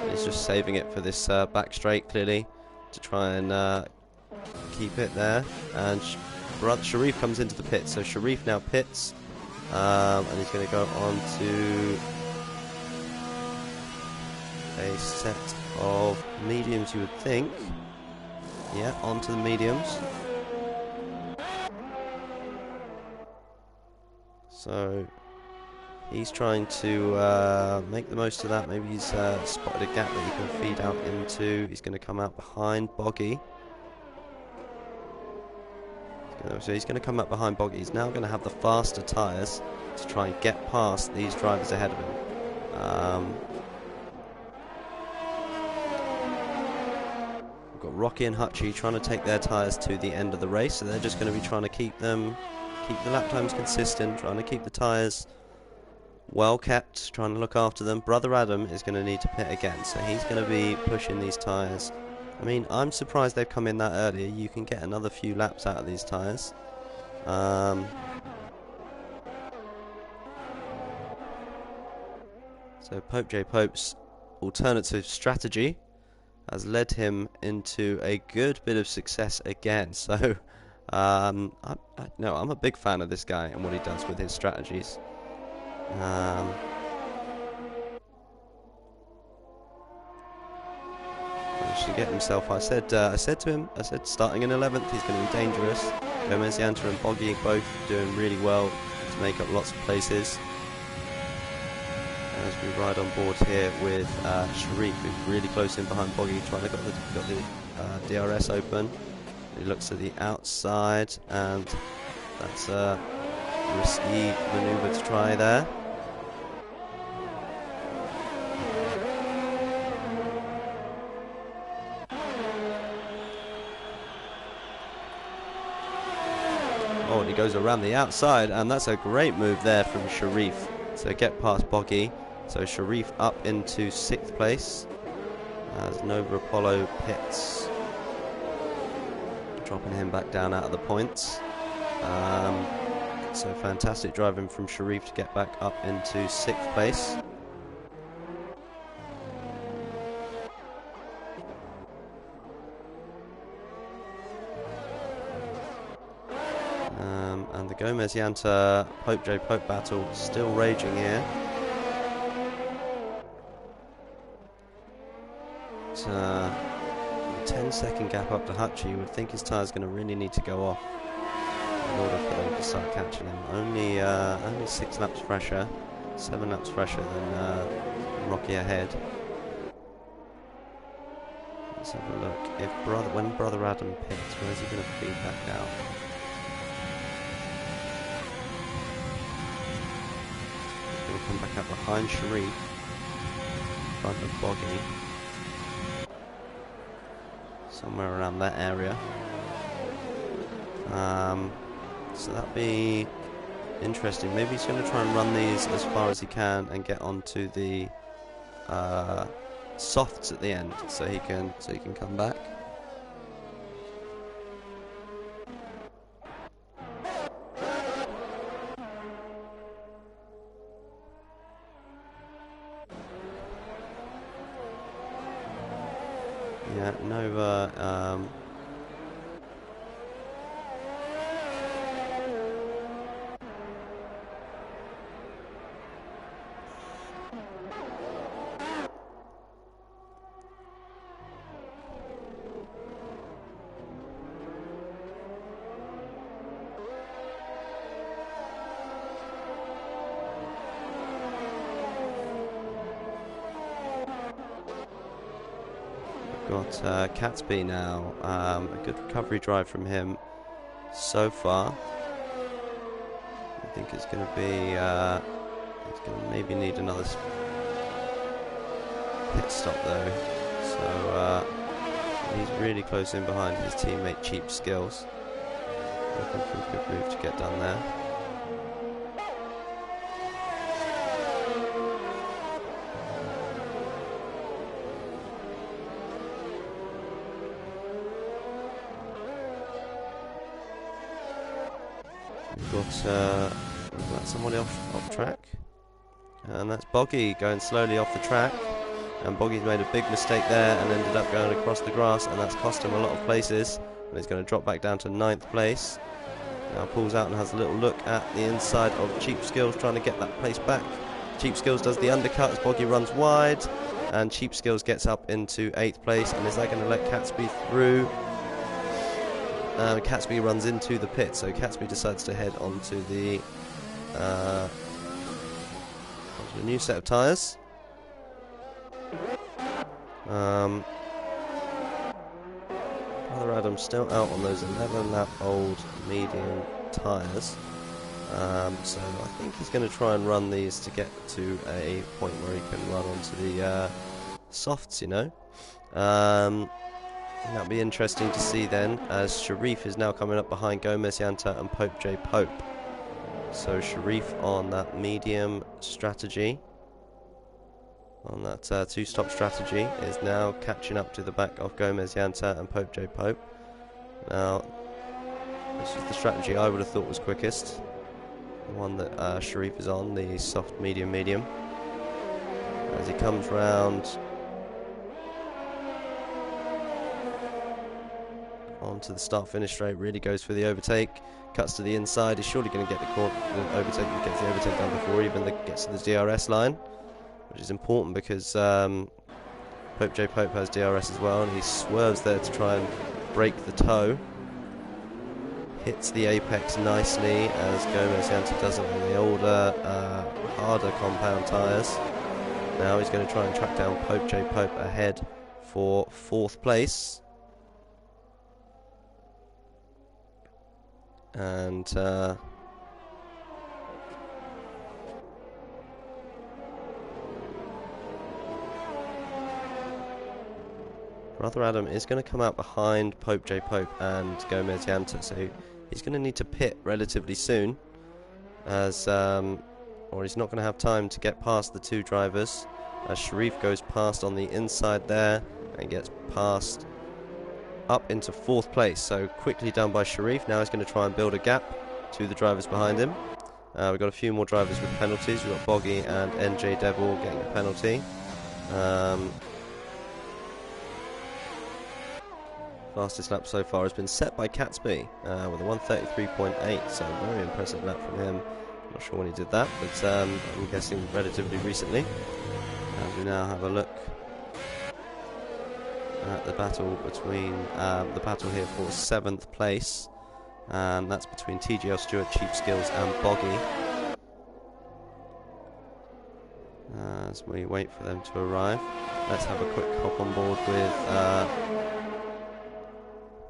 He's just saving it for this back straight, clearly, to try and keep it there. And Sharif comes into the pit, so Sharif now pits, and he's going to go on to a set of mediums, you would think. Yeah, onto the mediums. So he's trying to make the most of that. Maybe he's spotted a gap that he can feed out into. He's going to come out behind Boggy. So he's going to come up behind Boggy. He's now going to have the faster tyres to try and get past these drivers ahead of him. We've got Rocky and Hutchie trying to take their tyres to the end of the race, so they're just going to be trying to keep the lap times consistent, trying to keep the tyres well kept, trying to look after them. Brother Adam is going to need to pit again, so he's going to be pushing these tyres. I mean, I'm surprised they've come in that early. You can get another few laps out of these tyres. So Pope J. Pope's alternative strategy has led him into a good bit of success again. So I'm a big fan of this guy and what he does with his strategies. Managed to get himself. I said to him, starting in 11th, he's going to be dangerous. Gomez Yanta and Boggy both doing really well to make up lots of places. As we ride on board here with Sharif, who's really close in behind Boggy, trying to got the DRS open. He looks to the outside, and that's a risky manoeuvre to try there. Oh, and he goes around the outside, and that's a great move there from Sharif. So get past Boggy. So Sharif up into 6th place as Nova Apollo pits, dropping him back down out of the points. So fantastic driving from Sharif to get back up into 6th place. And the Gomez Yanta Pope J. Pope battle still raging here. It's a 10-second gap up to Hutchie. You would think his tyre's going to really need to go off in order for them to start catching him. Only 6 laps fresher, 7 laps fresher than Rocky ahead. Let's have a look. When Brother Adam pits, where's he going to feed back out? He's going to come back up behind Sharif, in front of Boggy. Somewhere around that area. So that'd be interesting. Maybe he's going to try and run these as far as he can and get onto the softs at the end, so he can come back. Yeah, Nova. got Catsby now. A good recovery drive from him so far. I think it's going to be... he's going to maybe need another pit stop though. So he's really close in behind his teammate Cheap Skills. Looking for a good move to get done there. We've got somebody off track, and that's Boggy going slowly off the track. And Boggy's made a big mistake there and ended up going across the grass, and that's cost him a lot of places. And he's going to drop back down to 9th place. Now pulls out and has a little look at the inside of Cheap Skills, trying to get that place back. Cheap Skills does the undercut as Boggy runs wide, and Cheap Skills gets up into 8th place. And is that going to let Catsby through? Catsby runs into the pit, so Catsby decides to head onto the new set of tyres. Brother Adam's still out on those 11-lap-old medium tyres, so I think he's going to try and run these to get to a point where he can run onto the softs, you know. That'll be interesting to see then, as Sharif is now coming up behind Gomez Yanta and Pope J. Pope. So Sharif on that medium strategy, on that two-stop strategy, is now catching up to the back of Gomez Yanta and Pope J. Pope. Now, this is the strategy I would have thought was quickest. The one that Sharif is on, the soft medium. As he comes round onto the start-finish straight, really goes for the overtake, cuts to the inside. He's surely going to get the overtake. He gets the overtake done before he even gets to the DRS line, which is important because Pope J. Pope has DRS as well, and he swerves there to try and break the toe. Hits the apex nicely as Gomez Yanta does it on the older, harder compound tyres. Now he's going to try and track down Pope J. Pope ahead for 4th place. And Brother Adam is going to come out behind Pope J. Pope and Gomez Yanta, so he's going to need to pit relatively soon, as or he's not going to have time to get past the two drivers, as Sharif goes past on the inside there and gets past up into 4th place. So quickly done by Sharif. Now he's going to try and build a gap to the drivers behind him. We've got a few more drivers with penalties. We've got Boggy and NJ Devil getting a penalty. Fastest lap so far has been set by Catsby with a 1:33.8, so very impressive lap from him. Not sure when he did that, but I'm guessing relatively recently. And we now have a look at the battle between the battle here for 7th place, and that's between TGL Stewart, Cheap Skills and Boggy. As we wait for them to arrive, let's have a quick hop on board with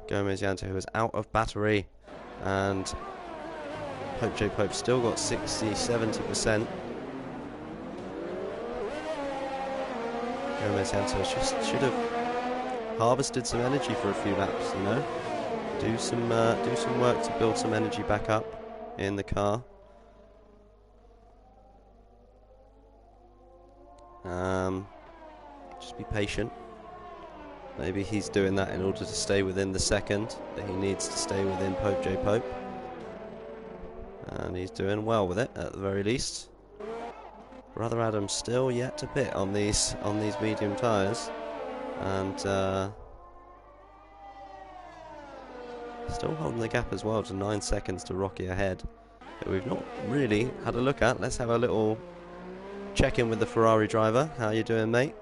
Gomez Yanta, who is out of battery, and Pope J. Pope still got 60-70%. Gomez Yanta should have harvested some energy for a few laps, you know. Do some work to build some energy back up in the car. Just be patient. Maybe he's doing that in order to stay within the second that he needs to stay within Pope J. Pope, and he's doing well with it at the very least. Brother Adam's still yet to pit on these medium tyres, and still holding the gap as well to 9 seconds to Rocky ahead, that we've not really had a look at. Let's have a little check-in with the Ferrari driver. How you doing, mate?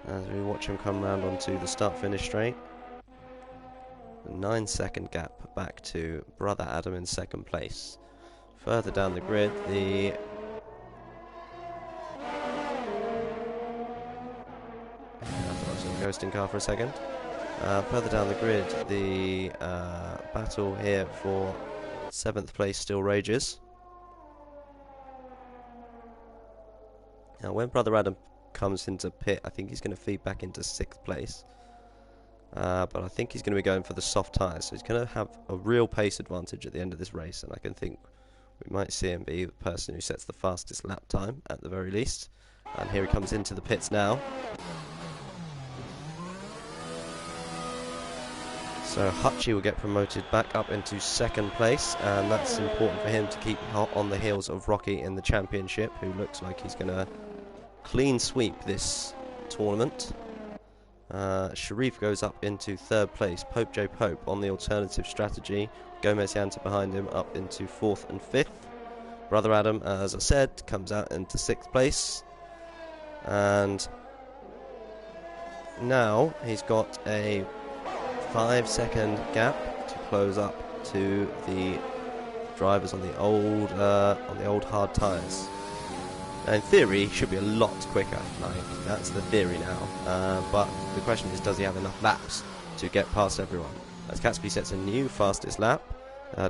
As we watch him come round onto the start-finish straight. A 9-second gap back to Brother Adam in 2nd place. Further down the grid, the ghosting car for a second. Further down the grid, the battle here for 7th place still rages. Now, when Brother Adam comes into pit, I think he's going to feed back into 6th place. But I think he's going to be going for the soft tyres, so he's going to have a real pace advantage at the end of this race, and I can think we might see him be the person who sets the fastest lap time at the very least. And here he comes into the pits now. So Hutchie will get promoted back up into 2nd place, and that's important for him to keep hot on the heels of Rocky in the championship, who looks like he's going to clean sweep this tournament. Sharif goes up into 3rd place. Pope J. Pope on the alternative strategy. Gomez Yanta behind him up into 4th and 5th. Brother Adam, as I said, comes out into 6th place. And now he's got a 5-second gap to close up to the drivers on the old hard tyres. In theory, he should be a lot quicker. Like, that's the theory now. But the question is, does he have enough laps to get past everyone? As Catsby sets a new fastest lap,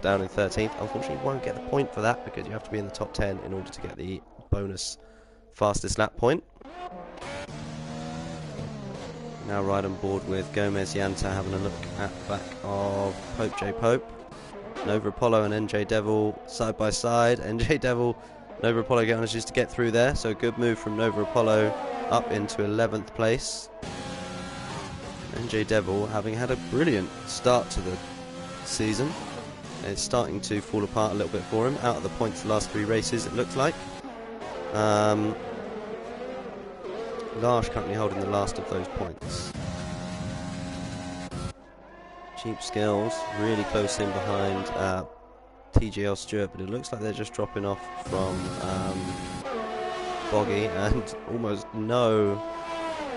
down in 13th. Unfortunately, he won't get the point for that because you have to be in the top 10 in order to get the bonus fastest lap point. Now right on board with Gomez Yanta, having a look at the back of Pope J. Pope. Nova Apollo and NJ Devil side by side. NJ Devil, Nova Apollo manages to get through there, so a good move from Nova Apollo up into 11th place. NJ Devil, having had a brilliant start to the season, it's starting to fall apart a little bit for him. Out of the points the last 3 races, it looks like. Large currently holding the last of those points. Cheap Skills really close in behind TGL Stewart, but it looks like they're just dropping off from Boggy, and almost no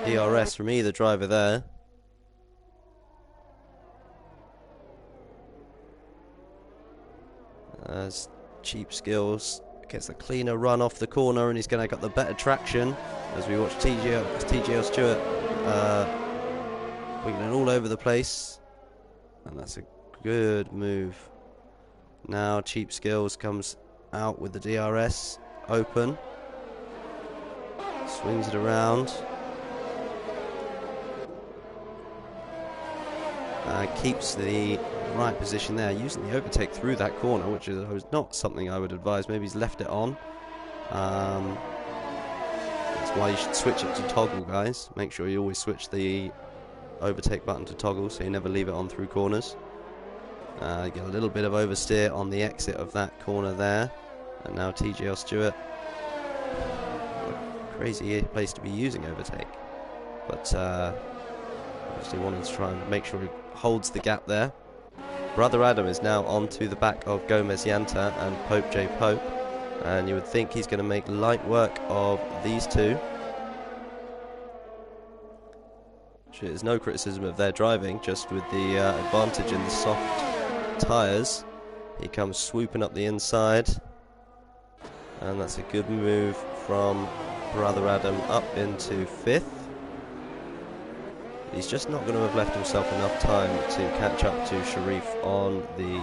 DRS from either driver there. As Cheap Skills gets a cleaner run off the corner, and he's going to get the better traction as we watch TGL Stewart wiggling all over the place, and that's a good move. Now Cheap Skills comes out with the DRS open, swings it around, keeps the right position there, using the overtake through that corner, which is not something I would advise. Maybe he's left it on. That's why you should switch it to toggle, guys. Make sure you always switch the overtake button to toggle, so you never leave it on through corners. Get a little bit of oversteer on the exit of that corner there, and now TGL Stewart, crazy place to be using overtake, but obviously wanted to try and make sure he holds the gap there. Brother Adam is now onto the back of Gomez Yanta and Pope J. Pope, and you would think he's going to make light work of these two. There's no criticism of their driving, just with the advantage in the soft tyres. He comes swooping up the inside, and that's a good move from Brother Adam up into 5th. He's just not going to have left himself enough time to catch up to Sharif on the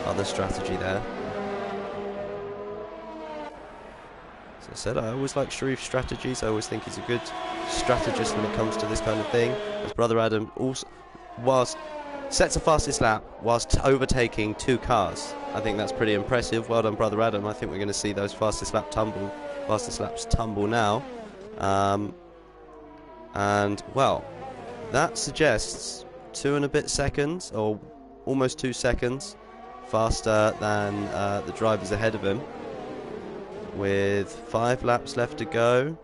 other strategy there. As I said, I always like Sharif's strategies. I always think he's a good strategist when it comes to this kind of thing. As Brother Adam also, whilst sets the fastest lap whilst overtaking 2 cars. I think that's pretty impressive. Well done, Brother Adam. I think we're going to see those fastest laps tumble now. And, well, that suggests 2 and a bit seconds, or almost 2 seconds, faster than the drivers ahead of him. With 5 laps left to go.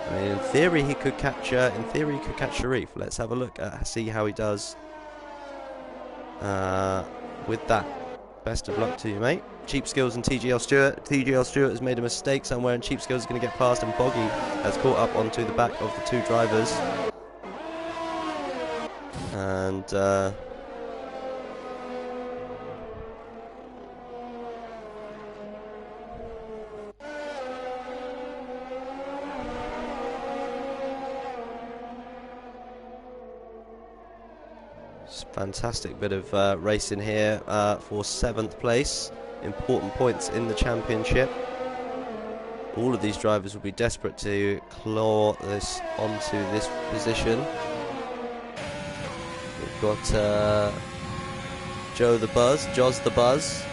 I mean, in theory he could catch Sharif. Let's have a look at see how he does with that. Best of luck to you, mate. Cheap Skills and TGL Stewart. TGL Stewart has made a mistake somewhere, and Cheap Skills is going to get past, and Boggy has caught up onto the back of the 2 drivers. And Fantastic bit of racing here for 7th place. Important points in the championship. All of these drivers will be desperate to claw this onto this position. We've got Joz the Buzz,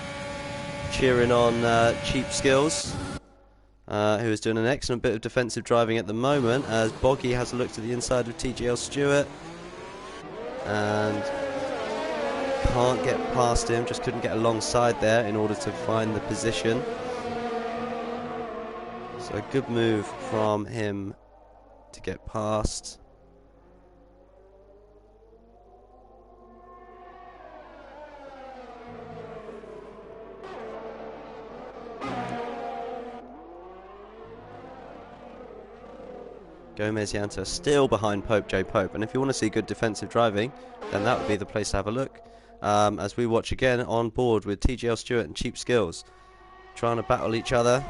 cheering on Cheap Skills, who is doing an excellent bit of defensive driving at the moment, as Boggy has a look to the inside of TGL Stewart and can't get past him, just couldn't get alongside there in order to find the position. So a good move from him to get past. Gomez Yanta still behind Pope J. Pope, and if you want to see good defensive driving, then that would be the place to have a look. As we watch again on board with TGL Stewart and Cheap Skills, trying to battle each other.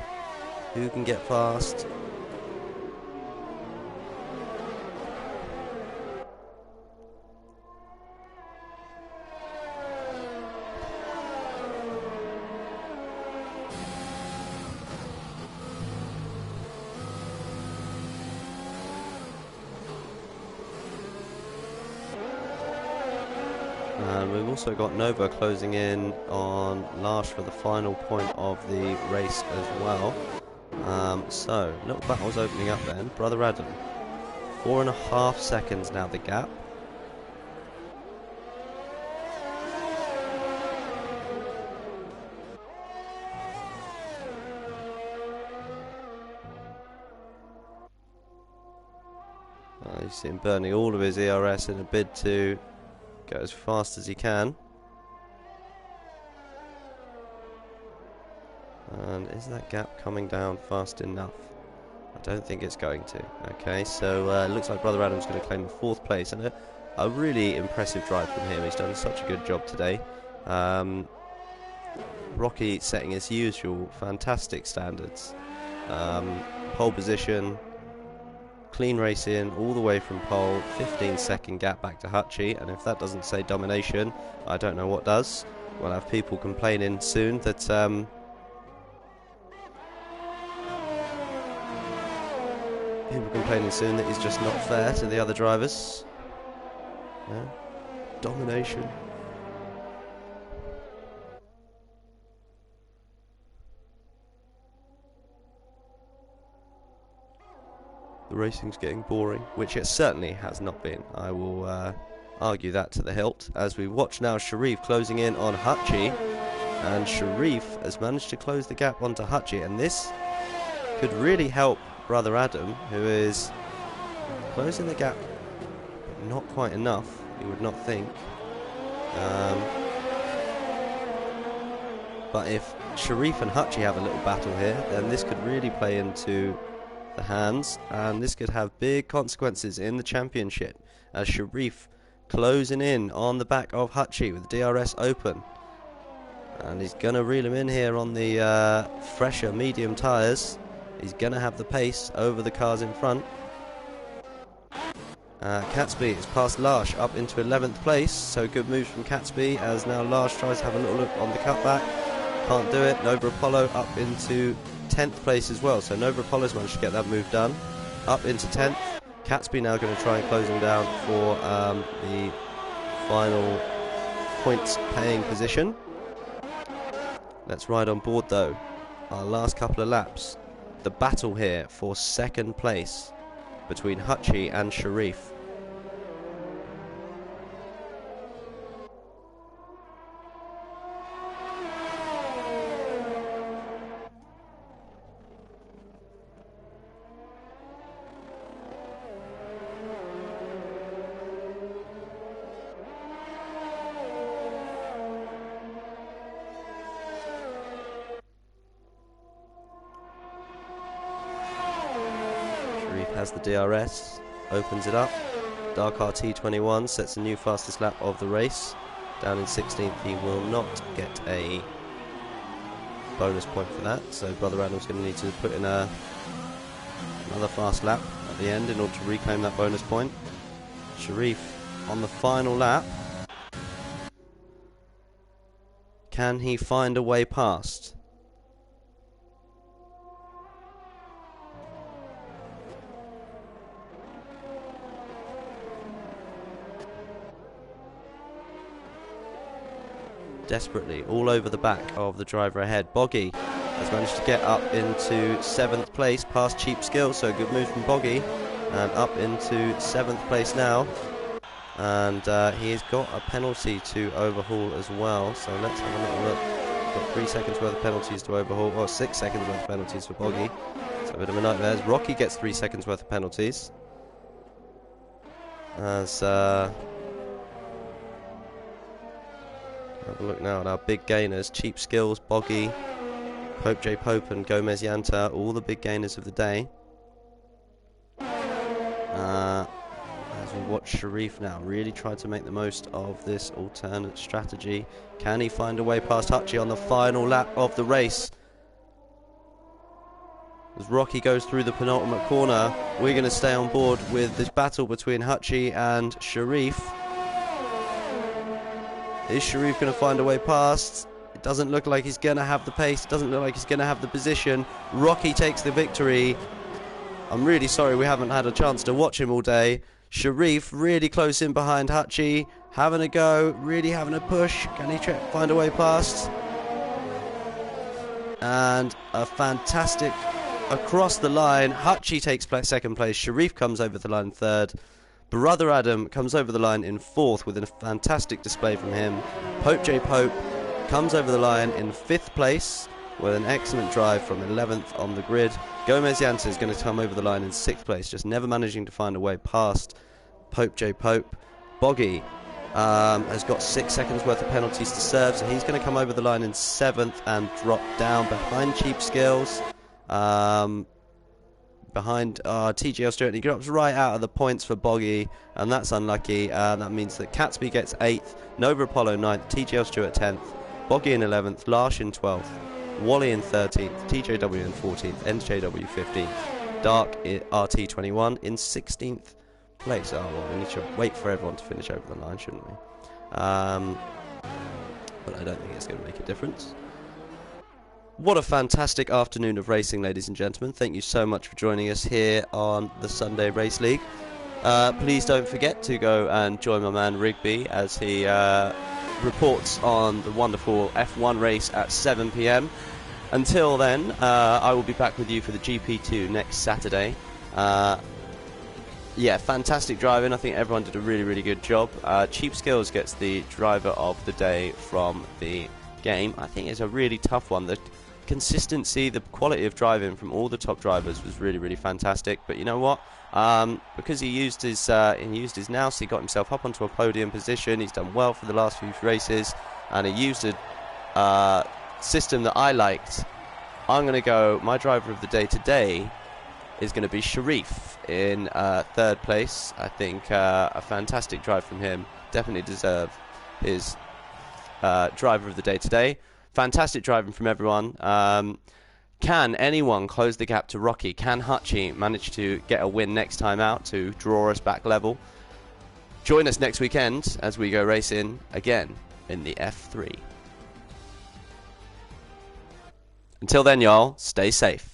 Who can get past? And we've also got Nova closing in on Larsh for the final point of the race as well. So, little battles opening up then. Brother Adam, 4.5 seconds now the gap. You see him burning all of his ERS in a bid to go as fast as he can. And is that gap coming down fast enough? I don't think it's going to. Okay, so it looks like Brother Adam's going to claim the 4th place, and a really impressive drive from him. He's done such a good job today. Rocky setting his usual fantastic standards. Pole position, clean racing all the way from pole, 15-second gap back to Hutchie, and if that doesn't say domination, I don't know what does. We'll have people complaining soon that he's just not fair to the other drivers. Yeah. Domination. The racing's getting boring, which it certainly has not been. I will argue that to the hilt, as we watch now Sharif closing in on Hutchie, and Sharif has managed to close the gap onto Hutchie, and this could really help Brother Adam, who is closing the gap, but not quite enough, you would not think. But if Sharif and Hutchie have a little battle here, then this could really play into the hands, and this could have big consequences in the championship, as Sharif closing in on the back of Hutchie with DRS open, and he's gonna reel him in here on the fresher medium tyres. He's gonna have the pace over the cars in front. Catsby is past Larsh up into 11th place, so good moves from Catsby, as now Larsh tries to have a little look on the cutback, can't do it. Nova Apollo up into 10th place as well, so Nova Apollo's managed to get that move done, up into 10th. Catsby now going to try and close him down for the final points paying position. Let's ride on board though. Our last couple of laps. The battle here for 2nd place between Hutchie and Sharif. Has the DRS, opens it up. Dark RT21 sets a new fastest lap of the race. Down in 16th, he will not get a bonus point for that, so Brother Adam's going to need to put in another fast lap at the end in order to reclaim that bonus point. Sharif on the final lap Can he find a way past? Desperately, all over the back of the driver ahead. Boggy has managed to get up into 7th place, past Cheap Skill, so good move from Boggy, and up into 7th place now. And he's got a penalty to overhaul as well, so let's have a little look. Got 3 seconds worth of penalties to overhaul, or 6 seconds worth of penalties for Boggy. It's a bit of a nightmare. Rocky gets 3 seconds worth of penalties. As have a look now at our big gainers. Cheap Skills, Boggy, Pope J. Pope and Gomez Yanta, all the big gainers of the day. As we watch Sharif now really try to make the most of this alternate strategy. Can he find a way past Hutchie on the final lap of the race? As Rocky goes through the penultimate corner, we're going to stay on board with this battle between Hutchie and Sharif. Is Sharif going to find a way past? It doesn't look like he's going to have the pace. It doesn't look like he's going to have the position. Rocky takes the victory. I'm really sorry we haven't had a chance to watch him all day. Sharif really close in behind Hutchie. Having a go. Really having a push. Can he find a way past? And a fantastic across the line. Hutchie takes 2nd place. Sharif comes over the line 3rd. Brother Adam comes over the line in 4th with a fantastic display from him. Pope J. Pope comes over the line in 5th place with an excellent drive from 11th on the grid. Gomez Yanta is going to come over the line in 6th place, just never managing to find a way past Pope J. Pope. Boggy has got 6 seconds worth of penalties to serve, so he's going to come over the line in 7th and drop down behind Cheap Skills. Behind TGL Stewart, and he drops right out of the points for Boggy, and that's unlucky. That means that Catsby gets 8th, Nova Apollo 9th, TGL Stewart 10th, Boggy in 11th, Larsh in 12th, Wally in 13th, TJW in 14th, NJW 15th, Dark RT 21 in 16th place. Oh well, we need to wait for everyone to finish over the line, shouldn't we? But I don't think it's going to make a difference. What a fantastic afternoon of racing, ladies and gentlemen. Thank you so much for joining us here on the Sunday Race League. Please don't forget to go and join my man Rigby as he reports on the wonderful F1 race at 7 PM. Until then, I will be back with you for the GP2 next Saturday. Yeah, fantastic driving. I think everyone did a really, really good job. Cheap Skills gets the driver of the day from the game. I think it's a really tough one. The consistency, the quality of driving from all the top drivers was really, really fantastic. But you know what? Because he used his nous, he got himself up onto a podium position. He's done well for the last few races, and he used a system that I liked. I'm going to go. My driver of the day today is going to be Sharif in 3rd place. I think a fantastic drive from him. Definitely deserve his driver of the day today. Fantastic driving from everyone. Can anyone close the gap to Rocky? Can Hutchie manage to get a win next time out to draw us back level? Join us next weekend as we go racing again in the F3. Until then, y'all, stay safe.